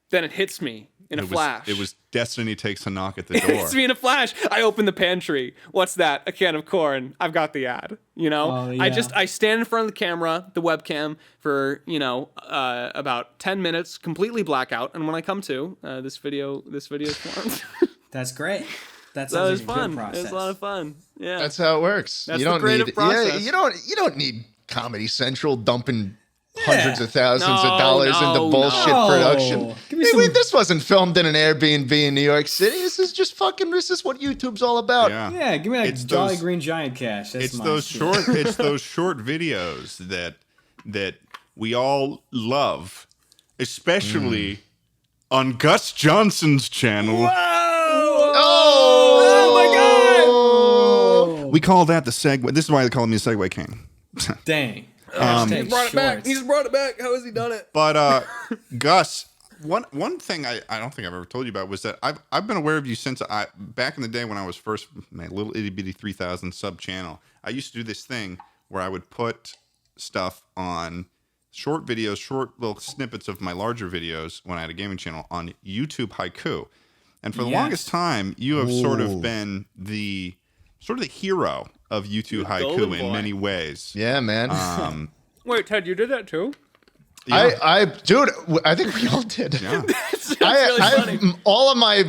then it hits me in a flash. It was Destiny Takes a Knock at the door. It hits me in a flash. I open the pantry. What's that? A can of corn. I've got the ad. Oh, yeah. I stand in front of the camera, the webcam, for about 10 minutes, completely blackout. And when I come to, this video is formed. That's great. That That was sounds like a fun. good It process. was a lot of fun. Yeah. That's how it works. That's you the don't creative need process. you don't need Comedy Central dumping hundreds of thousands No, of dollars no, into bullshit no. production. Give me Hey, some- wait, this wasn't filmed in an Airbnb in New York City. This is what YouTube's all about. Yeah, give me that It's Jolly those- Green Giant cash. That's It's my those shit. short videos that we all love, especially on Gus Johnson's channel. Oh We call that the segue. This is why they call me the Segue King. Dang. He Hashtag brought it back. shorts. He's brought it back. How has he done it? But Gus, one thing I don't think I've ever told you about was that I've been aware of you since back in the day when I was first my little itty bitty 3,000 sub channel. I used to do this thing where I would put stuff on short videos, short little snippets of my larger videos when I had a gaming channel on YouTube Haiku. And for the Yes. longest time, you have sort of been the hero of YouTube golden Haiku in boy. many ways. yeah, man. Wait, Ted, you did that too? Dude, I think we all did. Yeah. That's really funny. All of my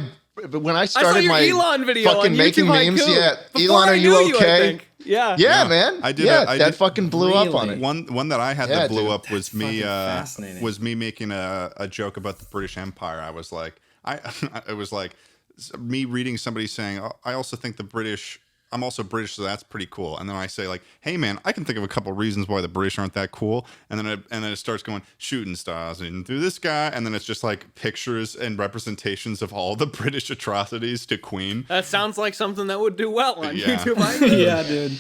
when I I saw started your my Elon video fucking on making YouTube memes. Haiku. Yeah, Before Elon, I are knew you I okay? think. Yeah. Yeah, man. I did. That fucking blew up on it. One that I had that blew up was me. fascinating. Was me making a joke about the British Empire. I was like, it was like me reading somebody saying, oh, I also think the British. I'm also British, so that's pretty cool. And then I say like, hey man, I can think of a couple of reasons why the British aren't that cool. And then it starts going shooting stars and through this guy, and then it's just like pictures and representations of all the British atrocities to Queen. That sounds like something that would do well on Yeah. YouTube. Yeah, dude.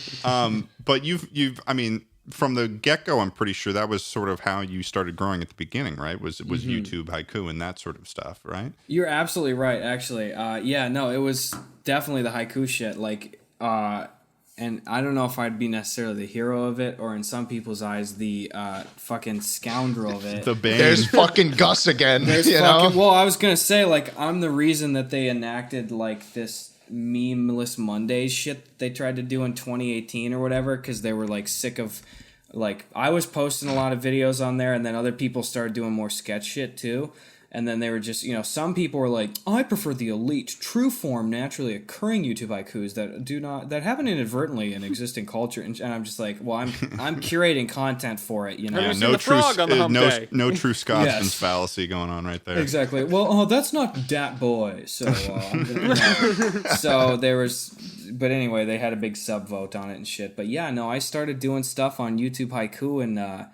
But you've I mean, from the get-go, I'm pretty sure that was sort of how you started growing at the beginning, right? Was YouTube haiku and that sort of stuff, right? You're absolutely right, actually. Yeah, no, it was definitely the haiku shit. Like, and I don't know if I'd be necessarily the hero of it, or in some people's eyes, the fucking scoundrel of it. The bane. There's fucking Gus again. Well, I was gonna say, like, I'm the reason that they enacted like this memeless Mondays shit they tried to do in 2018 or whatever, because they were like sick of, like, I was posting a lot of videos on there, and then other people started doing more sketch shit too. And then they were just, some people were like, I prefer the elite, true form, naturally occurring YouTube haikus that happen inadvertently in existing culture. And I'm just like, well, I'm curating content for it, Have you seen the frog on the hump day? No true Scotsman's Yes. fallacy going on right there. Exactly. Well, that's not dat boy. So I'm gonna, so there was, but anyway, they had a big sub vote on it and shit. But yeah, no, I started doing stuff on YouTube haiku, and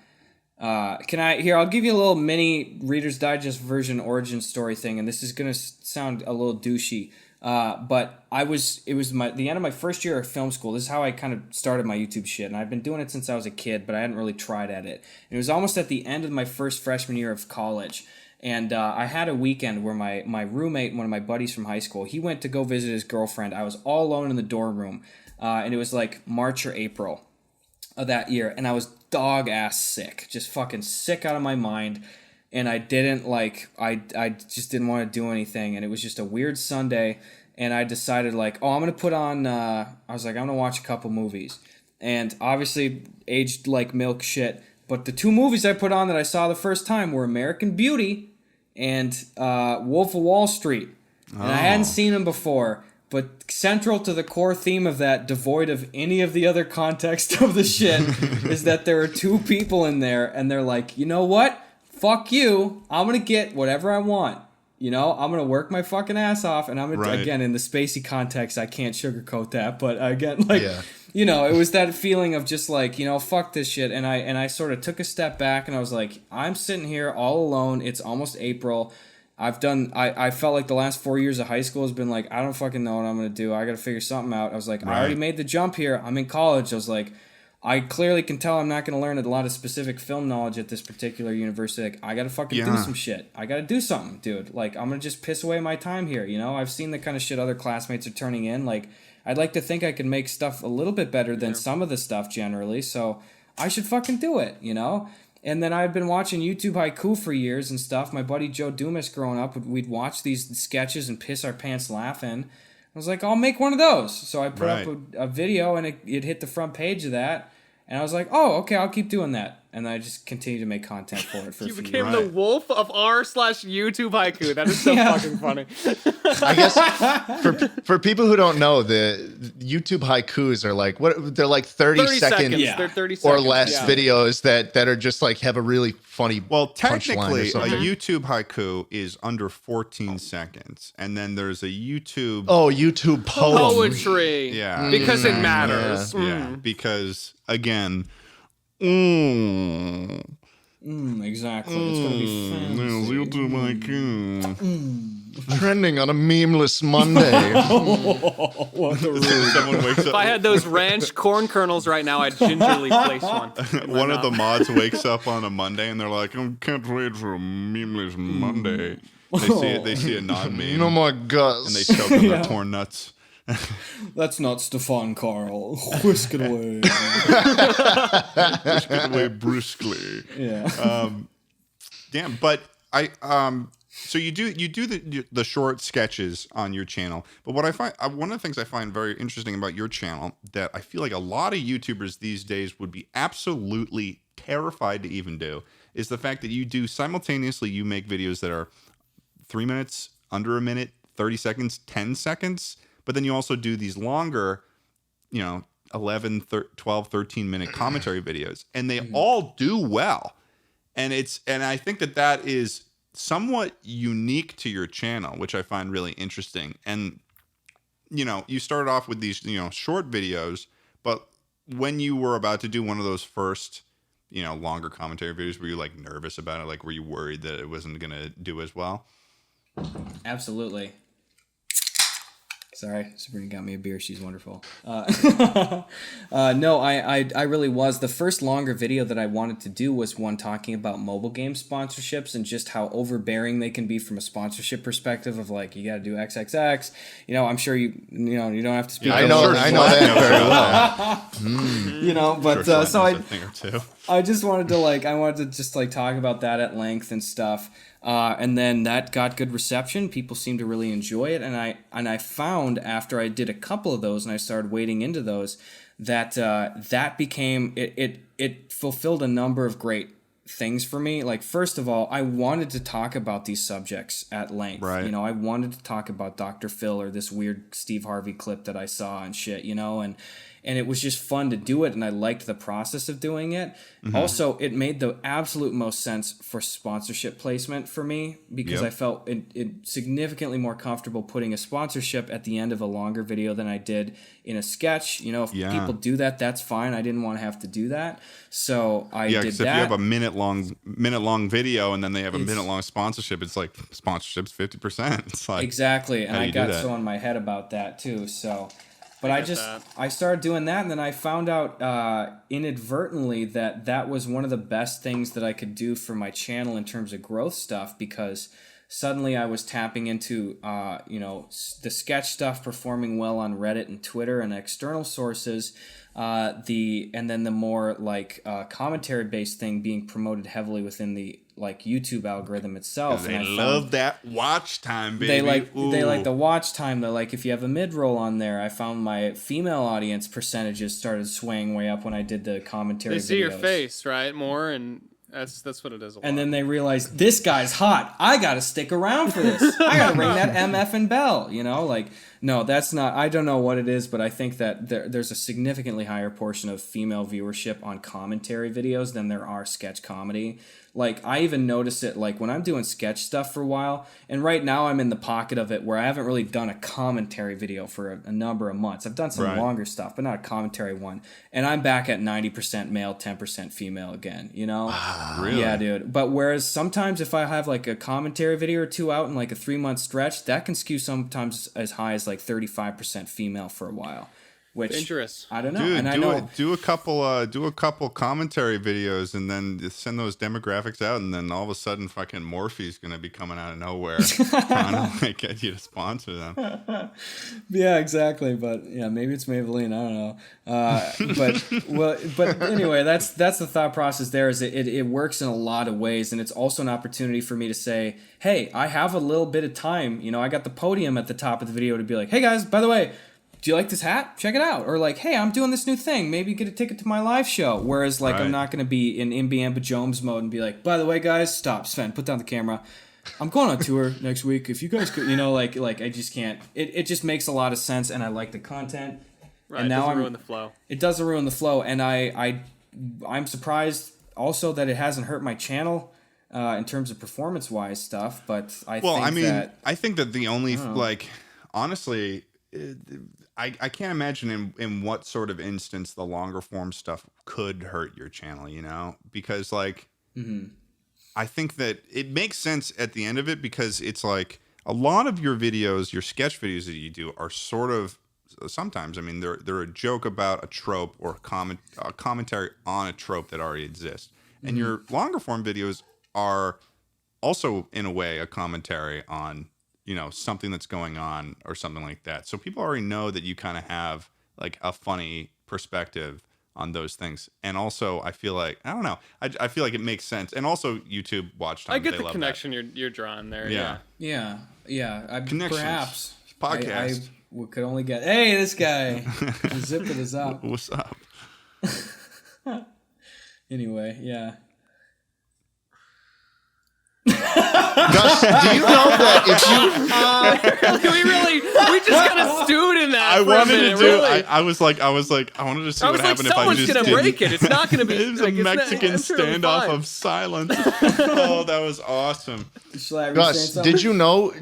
I'll give you a little mini Reader's Digest version origin story thing, and this is gonna sound a little douchey, but it was the end of my first year of film school. This is how I kind of started my YouTube shit, and I've been doing it since I was a kid, but I hadn't really tried at it. And it was almost at the end of my first freshman year of college, and I had a weekend where my roommate, one of my buddies from high school, he went to go visit his girlfriend. I was all alone in the dorm room, and it was like March or April of that year, and I was dog ass sick, just fucking sick out of my mind, and I didn't I just didn't want to do anything, and it was just a weird Sunday, and I decided I'm gonna put on I was like, I'm gonna watch a couple movies, and obviously aged like milk shit, but the two movies I put on that I saw the first time were American Beauty and Wolf of Wall Street, and I hadn't seen them before. But central to the core theme of that, devoid of any of the other context of the shit, is that there are two people in there, and they're like, you know what? Fuck you. I'm going to get whatever I want. I'm going to work my fucking ass off, and I'm going to, again, in the spacey context, I can't sugarcoat that, but again, it was that feeling of just like, fuck this shit, and I sort of took a step back, and I was like, I'm sitting here all alone. It's almost April. I felt like the last 4 years of high school has been like, I don't fucking know what I'm going to do. I got to figure something out. I was like, I already made the jump here. I'm in college. I was like, I clearly can tell I'm not going to learn a lot of specific film knowledge at this particular university. Like, I got to fucking do some shit. I got to do something, dude. Like, I'm going to just piss away my time here. I've seen the kind of shit other classmates are turning in. Like, I'd like to think I could make stuff a little bit better than some of the stuff generally. So I should fucking do it, And then I've been watching YouTube haiku for years and stuff. My buddy Joe Dumas growing up, we'd watch these sketches and piss our pants laughing. I was like, I'll make one of those. So I put up a video, and it hit the front page of that. And I was like, oh, okay, I'll keep doing that. And I just continued to make content for it for a few years. You became the wolf of r/YouTube haiku. That is so fucking funny. I guess for people who don't know, the YouTube haikus are like they're like 30 seconds They're 30 or seconds, less videos that are just like have a really funny technically punchline or a something. YouTube haiku is under 14 seconds, and then there's a YouTube YouTube poetry. Yeah, because it matters. Yeah, because again. Exactly. It's gonna be fancy. YouTube haiku. Trending on a memeless Monday. Someone wakes up. If I had those ranch corn kernels right now, I'd gingerly place one. One of the mods wakes up on a Monday and they're like, I can't wait for a memeless Monday. They see a non-meme. Oh my God. And they choke on their torn nuts. That's not Stefan Carl. Whisk it away. Whisk it away briskly. Yeah. Damn, but so you do the short sketches on your channel. But what I find, one of the things I find very interesting about your channel that I feel like a lot of YouTubers these days would be absolutely terrified to even do is the fact that you make videos that are 3 minutes, under a minute, 30 seconds, 10 seconds. But then you also do these longer, 11, 12, 13-minute commentary videos, and they all do well. And I think that is somewhat unique to your channel, which I find really interesting. And, you started off with these, short videos, but when you were about to do one of those first, longer commentary videos, were you like nervous about it? Like, were you worried that it wasn't going to do as well? Absolutely. Sorry, Sabrina got me a beer. She's wonderful. No, I really was. The first longer video that I wanted to do was one talking about mobile game sponsorships and just how overbearing they can be from a sponsorship perspective of like, you got to do XXX. I'm sure you don't have to speak. I know that very well. But Sure, so a thing or two. I just wanted to talk about that at length and stuff. And then that got good reception. People seemed to really enjoy it. And I found after I did a couple of those and I started wading into those that that became it fulfilled a number of great things for me. Like, first of all, I wanted to talk about these subjects at length. Right. I wanted to talk about Dr. Phil or this weird Steve Harvey clip that I saw and shit, and it was just fun to do it, and I liked the process of doing it. Mm-hmm. Also, it made the absolute most sense for sponsorship placement for me because I felt it significantly more comfortable putting a sponsorship at the end of a longer video than I did in a sketch. If people do that, that's fine. I didn't want to have to do that, so I did that. Yeah, because if you have a minute long video and then they have a minute long sponsorship, it's like sponsorship's 50%. It's like, exactly, and I got so in my head about that too. So. But I started doing that, and then I found out inadvertently that was one of the best things that I could do for my channel in terms of growth stuff, because suddenly I was tapping into the sketch stuff performing well on Reddit and Twitter and external sources, and then the more like commentary based thing being promoted heavily within the YouTube algorithm itself. They love that watch time, baby. They like the watch time. They're like, if you have a mid-roll on there, I found my female audience percentages started swaying way up when I did the commentary videos. They see your face, right? More, and that's what it is a lot. And then they realize, this guy's hot. I got to stick around for this. I got to ring that MF bell, no, that's not, I don't know what it is, but I think that there's a significantly higher portion of female viewership on commentary videos than there are sketch comedy. Like, I even notice it, like, when I'm doing sketch stuff for a while, and right now I'm in the pocket of it where I haven't really done a commentary video for a number of months. I've done some longer stuff, but not a commentary one. And I'm back at 90% male, 10% female again, Really? Yeah, dude. But whereas sometimes if I have, like, a commentary video or two out in, like, a 3-month stretch, that can skew sometimes as high as, like, 35% female for a while. Which, dangerous. I don't know. Dude, and do a couple commentary videos and then send those demographics out, and then all of a sudden fucking Morphe's gonna be coming out of nowhere trying to get you to sponsor them. Yeah, exactly. But yeah, maybe it's Maybelline. I don't know. But anyway, that's the thought process. There is it works in a lot of ways, and it's also an opportunity for me to say, hey, I have a little bit of time. I got the podium at the top of the video to be like, hey guys, by the way, do you like this hat? Check it out. Or like, hey, I'm doing this new thing. Maybe get a ticket to my live show. Whereas like, I'm not going to be in Imbiamba Jones mode and be like, by the way, guys, stop, Sven, put down the camera. I'm going on tour next week. If you guys could, like I just can't. It just makes a lot of sense, and I like the content. Right. And now it doesn't ruin the flow. It doesn't ruin the flow, and I'm surprised also that it hasn't hurt my channel in terms of performance-wise stuff. But I think that the only honestly. I can't imagine in what sort of instance the longer form stuff could hurt your channel, because I think that it makes sense at the end of it, because it's like a lot of your videos, your sketch videos that you do are sort of, sometimes, they're a joke about a trope or a commentary on a trope that already exists. And your longer form videos are also in a way a commentary on something that's going on or something like that. So people already know that you kind of have like a funny perspective on those things. And also I feel like, I don't know, I feel like it makes sense. And also YouTube watch time. I get the connection you're drawing there. Yeah. Connections. Perhaps. Podcast. I could only get, hey, this guy. Zip it is up. What's up? Anyway, yeah. Gus, do you know that if you we just kind of stewed in that. I wanted to do. Really. I was like, I wanted to see what happened if I someone's just gonna didn't. break it. It's not gonna be. It was like, a Mexican I'm sure it'll be standoff fine. of silence. Oh, that was awesome. Gus, did you know?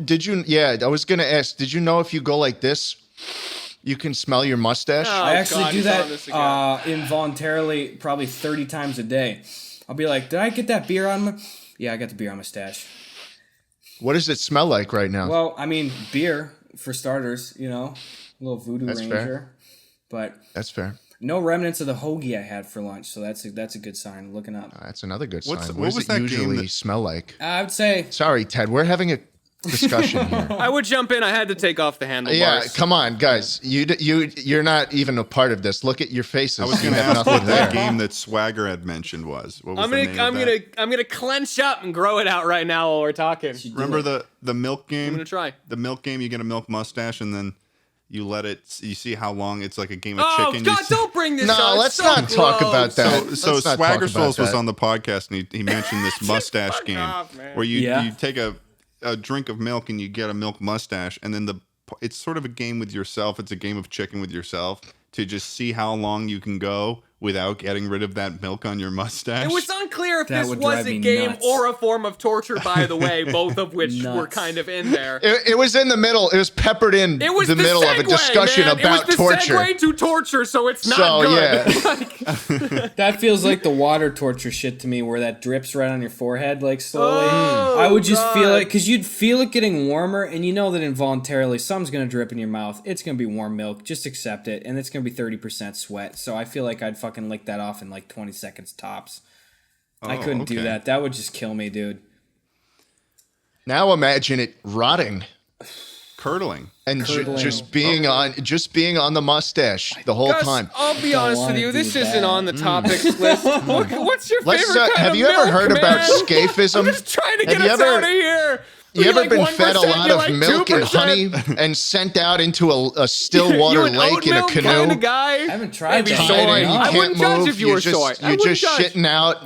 Yeah, I was gonna ask. Did you know if you go like this, you can smell your mustache? Oh, I actually God, do he's on this that again. involuntarily probably 30 times a day. I'll be like, did I get that beer on my... Yeah, I got the beer on my stash. What does it smell like right now? Well, I mean, beer, for starters, you know. A little Voodoo That's Ranger. fair. But That's fair. no remnants of the hoagie I had for lunch, so that's a good sign. Looking up. That's another good What sign. was What does it that game usually that- smell like? I would say... Sorry, Ted. We're having a discussion here. I would jump in. I had to take off the handlebars. Yeah, come on, guys. You're not even a part of this. Look at your faces. I was You going to have ask nothing what that there. game that Swagger had mentioned was. What was I'm the name of that? gonna clench up and grow it out right now while we're talking. Remember the milk game? I'm gonna try. The milk game. You get a milk mustache and then you let it. You see how long it's like a game of Oh chicken. God! You see- Don't bring this No, up. let's It's not so talk gross. about that. So Let's not Swagger talk about Souls was that. on the podcast and he mentioned this mustache fuck game off, man. where you Yeah. you take a drink of milk and you get a milk mustache and then it's sort of a game with yourself. It's a game of chicken with yourself to just see how long you can go without getting rid of that milk on your mustache. It was unclear if That this would was drive a me game nuts. or a form of torture, by the way, both of which were Nuts. kind of in there. It was in the middle. It was peppered in It was the middle of a segue, discussion man. about it was the torture. segue to torture, so it's not So, good. yeah. That feels like the water torture shit to me, where that drips right on your forehead, like slowly. Oh, I would just feel God. it, because you'd feel it getting warmer, and you know that involuntarily something's going to drip in your mouth. It's going to be warm milk. Just accept it, and it's going to be 30% sweat. So I feel like I'd fucking lick that off in like 20 seconds tops. I couldn't do okay. that. That would just kill me, dude. Now imagine it rotting curdling. and Curdling. just being on the mustache the whole Gus, time. I'll be Don't honest with wanna you. do This that. isn't on the topics list. What's your Let's, favorite kind have of you ever milk, heard about man? scaphism? I'm just trying to Have get you us ever- out of here. You ever been fed a 1%, lot you're of like milk and 2%. honey and sent out into a still water You an lake oat in a milk canoe? kind of guy? I haven't tried Maybe that. soy. Tied and you I can't wouldn't judge move. if you were just, soy. I You're wouldn't just judge. shitting out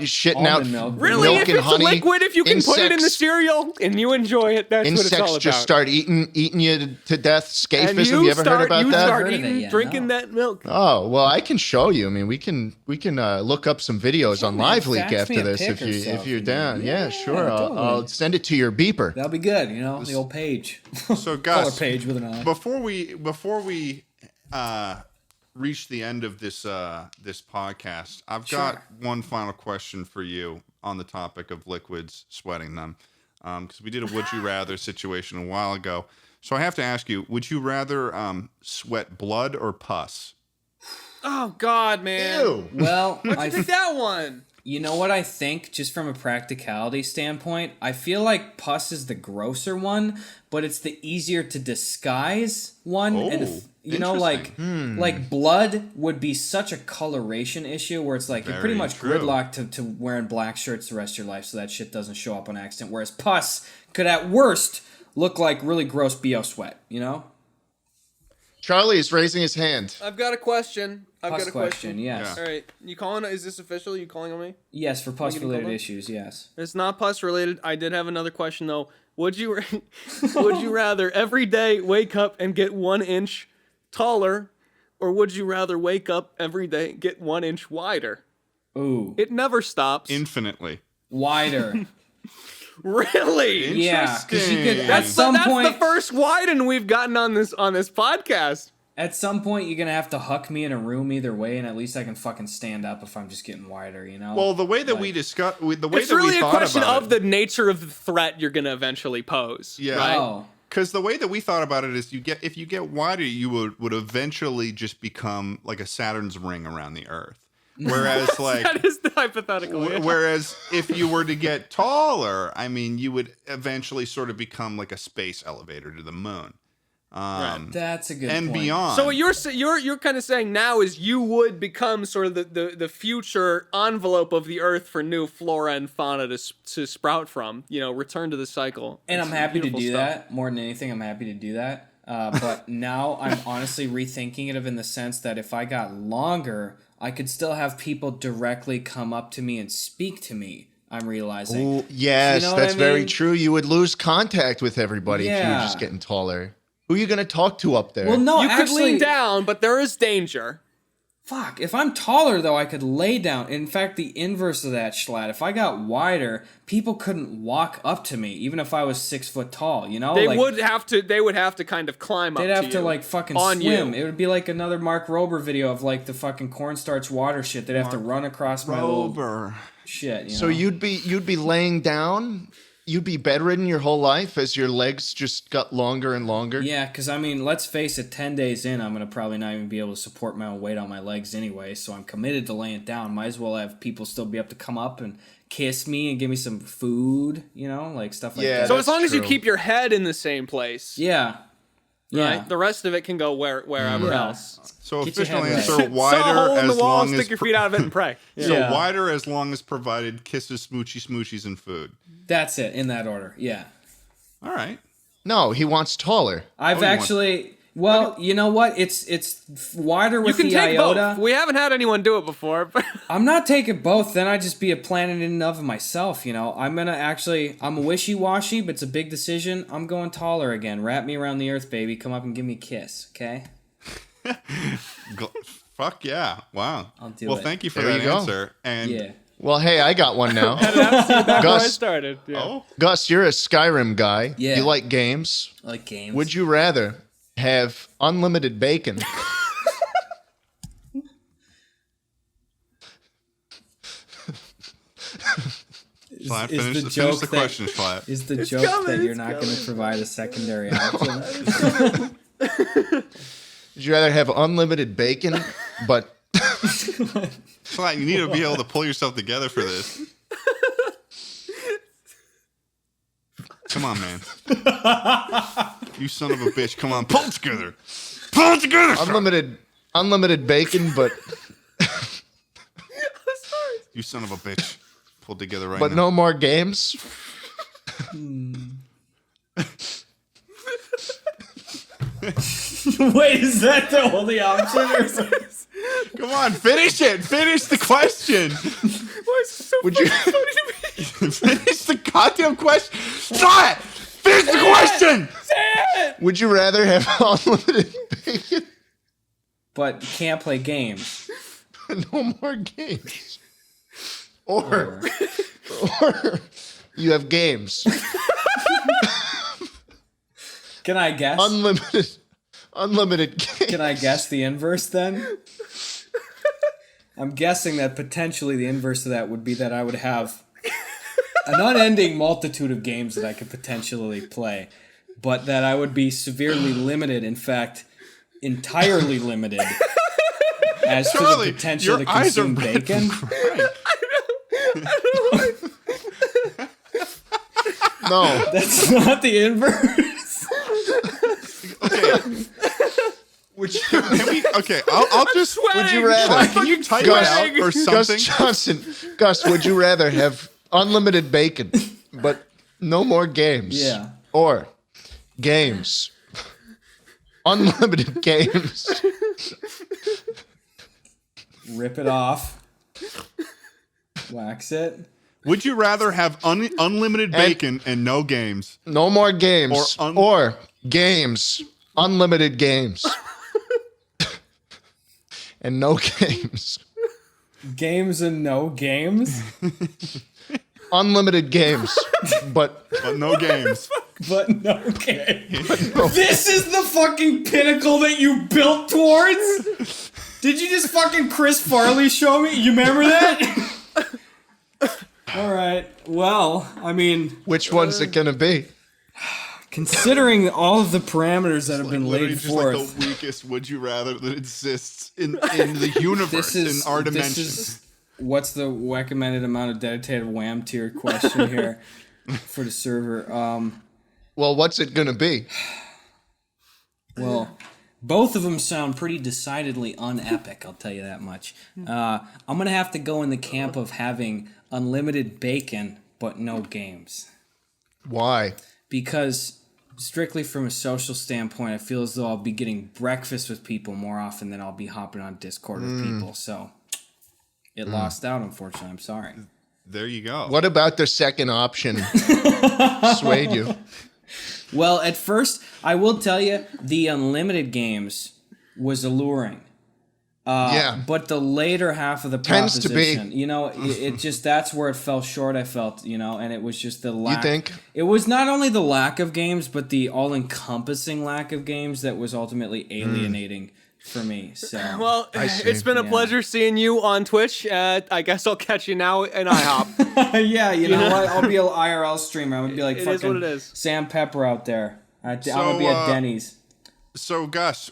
Almond milk. Really, milk if and it's honey. a liquid, if you can put it in the Insects- cereal and you enjoy it, that's what it's all Insects about. just start eating you to death. and Scaphism. You ever heard about you that? start Heard of it eating, yet, drinking no. that milk. Oh well, I can show you. I mean, we can look up some videos on man, LiveLeak fax me after a this pic or if something. you're down. Yeah, sure. totally. I'll send it to your beeper. That'll be good, you know, the old page. So Color Gus, page with an eye. before we reach the end of this this podcast, I've got one final question for you on the topic of liquids, sweating them, because we did a would you rather situation a while ago. So I have to ask you: would you rather sweat blood or pus? Oh God, man! Ew. Well, I did that one. You know what I think, just from a practicality standpoint? I feel like pus is the grosser one, but it's the easier to disguise one. And Oh, you know, like interesting. like blood would be such a coloration issue where it's like you're pretty Very much true. gridlocked to wearing black shirts the rest of your life, so that shit doesn't show up on accident. Whereas pus could at worst look like really gross BO sweat, you know? Charlie is raising his hand. I've got a question. Pus question, yes. All right, you calling? Is this official? You calling on me? Yes, for pus getting related called on? issues, yes. It's not pus related. I did have another question though. Would you would you rather every day wake up and get 1 inch taller, or would you rather wake up every day and get 1 inch wider? Ooh, It never stops. Infinitely. wider. Really? Yeah, because you could Interesting. at some That's point. the first widen we've gotten on this podcast. At some point, you're gonna have to huck me in a room either way, and at least I can fucking stand up if I'm just getting wider, you know. Well, the way that we discussed, the way It's that really we a thought question about of the nature of the threat you're gonna eventually pose. Yeah. Right? Oh, Because the way that we thought about it is, if you get wider, you would eventually just become like a Saturn's ring around the Earth. Whereas, like, That is the hypothetical. yeah. whereas if you were to get taller, I mean, you would eventually sort of become like a space elevator to the moon, that's a good and point. beyond. So what you're kind of saying now is you would become sort of the future envelope of the Earth for new flora and fauna to sprout from. You know, return to the cycle. And It's I'm happy to beautiful do stuff. that. More than anything, I'm happy to do that. But now I'm honestly rethinking it in the sense that if I got longer, I could still have people directly come up to me and speak to me I'm realizing. Ooh, yes, You know that's what I very mean? true. You would lose contact with everybody if you were Yeah. just getting taller. Who are you going to talk to up there? Well, no, You actually, could lean down, but there is danger. Fuck, if I'm taller, though, I could lay down. In fact, the inverse of that, jschlatt. If I got wider, people couldn't walk up to me, even if I was 6 foot tall, you know? They like, would have to. They would have to kind of climb up. They'd have to to, you like, fucking on swim. You. It would be like another Mark Rober video of, like, the fucking cornstarch water shit. They'd have to run across my little shit, you know? So you'd be laying down? You'd be bedridden your whole life as your legs just got longer and longer? Yeah, because, I mean, let's face it, 10 days in, I'm going to probably not even be able to support my own weight on my legs anyway, so I'm committed to laying down. Might as well have people still be able to come up and kiss me and give me some food, you know, like stuff like Yeah, that. So as long as you true. keep your head in the same place, Yeah. Yeah. right? The rest of it can go wherever Yeah. else. So Get your official head answer, right. Saw a wider hole in as the wall, long stick as your feet out of it, and pray. so Yeah. wider as long as provided kisses, smoochies, and food. That's it, in that order. Yeah. All right. No, he wants taller. I've you want- actually... Well, you know what? It's wider You with can the take iota. both. We haven't had anyone do it before. But I'm not taking both. Then I'd just be a planet in and of myself, you know? I'm wishy-washy, but it's a big decision. I'm going taller again. Wrap me around the earth, baby. Come up and give me a kiss, okay? Fuck yeah. Wow. I'll do well, it. thank you for There that you go. answer. And Yeah. Well, hey, I got one now. that's where I Gus, started. Yeah. oh, Gus, you're a Skyrim guy. Yeah. You like games. I like games. Would you rather have unlimited bacon Schlatt, is finish the the joke that- question, Schlatt. Is the joke coming, that you're it's not going to coming. provide a secondary option? Would you rather have unlimited bacon, but Schlatt, you need to be able to pull yourself together for this. Come on, man. You son of a bitch. Come on, pull it together. Pull it together. unlimited bacon, but You son of a bitch. Pull it together right but now. no more games? Wait, is that the only option? Or is it- Come on, finish it. Finish the question. Why is this so Would you funny to me? Finish the goddamn question. Schlatt, finish the question. would you rather have unlimited bacon? but you can't play games. No more games. Or you have games. Can I guess? Unlimited games. Can I guess the inverse then? I'm guessing that potentially the inverse of that would be that I would have an unending multitude of games that I could potentially play, but that I would be severely limited, in fact, entirely limited as to Charlie, the potential your to eyes are consume red bacon. from crying. No. That's not the inverse. Okay. I'll just. Would you rather? Can you type Gus- it out or Gus something? Johnson. Gus, would you rather have unlimited bacon, but no more games? Yeah. Or games. Unlimited games. Rip it off. Wax it. Would you rather have unlimited bacon and no games? No more games. Or Or games. Unlimited games. And no games. Games and no games, Unlimited games. But But no games. but no games. This is the fucking pinnacle that you built towards? Did you just fucking Chris Farley show me? You remember that? All right. Well, I mean, which one's it gonna be? considering all of the parameters that have been Literally laid just forth, like the weakest would you rather that exists in the universe, in our dimension. What's the recommended amount of dedicated wham tier question here for the server? Well, what's it gonna be? Well, both of them sound pretty decidedly unepic, I'll tell you that much. I'm going to have to go in the camp of having unlimited bacon, but no games. Why? Because, strictly from a social standpoint, I feel as though I'll be getting breakfast with people more often than I'll be hopping on Discord with people. So, it lost out, unfortunately. I'm sorry. There you go. What about the second option swayed you? Well, at first, I will tell you, the unlimited games was alluring. Yeah. But the later half of the Tends to be. proposition, you know, it just, that's where it fell short, I felt, you know, and it was just the lack. You think? It was not only the lack of games, but the all-encompassing lack of games that was ultimately alienating for me. So, Well, see. it's been a pleasure seeing you on Twitch. I guess I'll catch you now in IHOP. yeah, you know what? I'll be an IRL streamer. I'm going to be like It is fucking what it is. Sam Pepper out there. I'm going to be at Denny's. So, Gus,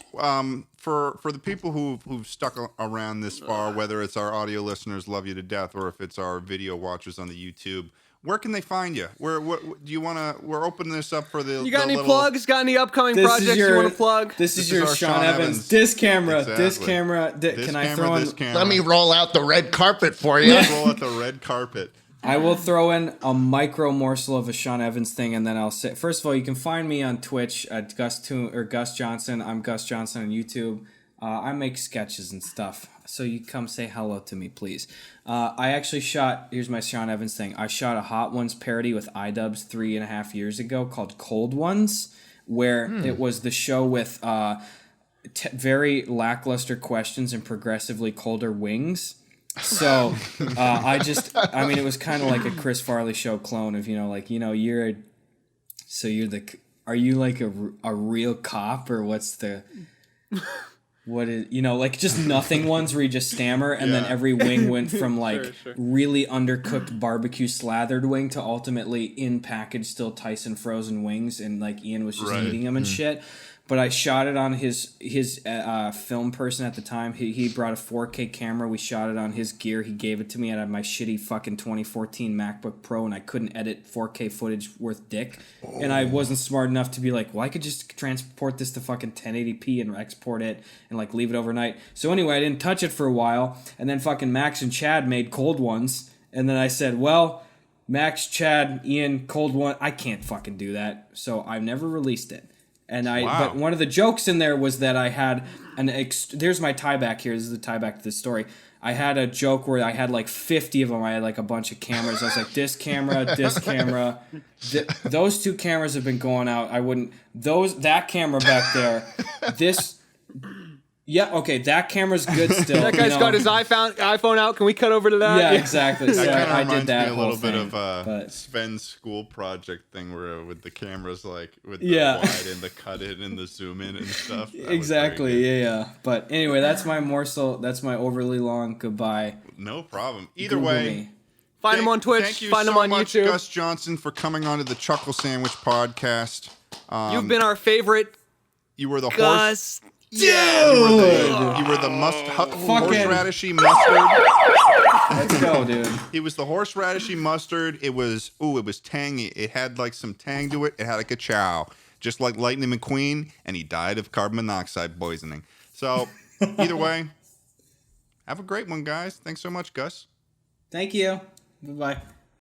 for the people who've stuck around this far, whether it's our audio listeners love you to death, or if it's our video watchers on the YouTube, where can they find you? What do you want to? We're opening this up for the. You got any little, plugs? Got any upcoming projects you want to plug? This is This is your our Sean Evans disc camera. Exactly. Disc camera. Can I throw in? Let me roll out the red carpet for you. roll out the red carpet. I will throw in a micro morsel of a Sean Evans thing, and then I'll say. First of all, you can find me on Twitch at Gus Johnson. I'm Gus Johnson on YouTube. I make sketches and stuff, so you come say hello to me, please. I actually shot. Here's my Sean Evans thing. I shot a Hot Ones parody with iDubbbz 3.5 years ago called Cold Ones, where it was the show with very lackluster questions and progressively colder wings. So I mean, it was kind of like a Chris Farley show clone of, are you like a real cop, or what's the, what is, like just nothing ones where you just stammer, and then every wing went from like really undercooked barbecue slathered wing to ultimately in package still Tyson frozen wings, and like Ian was just eating them and shit. But I shot it on his film person at the time. He brought a 4K camera. We shot it on his gear. He gave it to me. I had my shitty fucking 2014 MacBook Pro, and I couldn't edit 4K footage worth dick. And I wasn't smart enough to be like, well, I could just transport this to fucking 1080p and export it and like leave it overnight. So anyway, I didn't touch it for a while. And then fucking Max and Chad made Cold Ones. And then I said, well, Max, Chad, Ian, Cold One, I can't fucking do that. So I've never released it. And but one of the jokes in there was that I had there's my tie back here. This is the tie back to this story. I had a joke where I had like 50 of them. I had like a bunch of cameras. I was like, this camera. Those two cameras have been going out. That camera back there, yeah, okay, that camera's good still. That guy's got his iPhone out. Can we cut over to that? Yeah, exactly. So That I did that me a whole little bit thing, of Sven's school project thing where with the cameras like with the Yeah. wide and the cut in and the zoom in and stuff. That was exactly, very good. yeah. But anyway, that's my morsel. That's my overly long goodbye. No problem. Either Google way, me. Find him on Twitch. Thank you Find him so on much, YouTube. Gus Johnson, for coming on to the Chuckle Sandwich Podcast. You've been our favorite You were the Gus. You were the horseradishy mustard. Let's go, dude. It was the horseradishy mustard. It was tangy. It had like some tang to it. It had like a chow, just like Lightning McQueen, and he died of carbon monoxide poisoning. So either way, have a great one, guys. Thanks so much, Gus. Thank you. Bye-bye.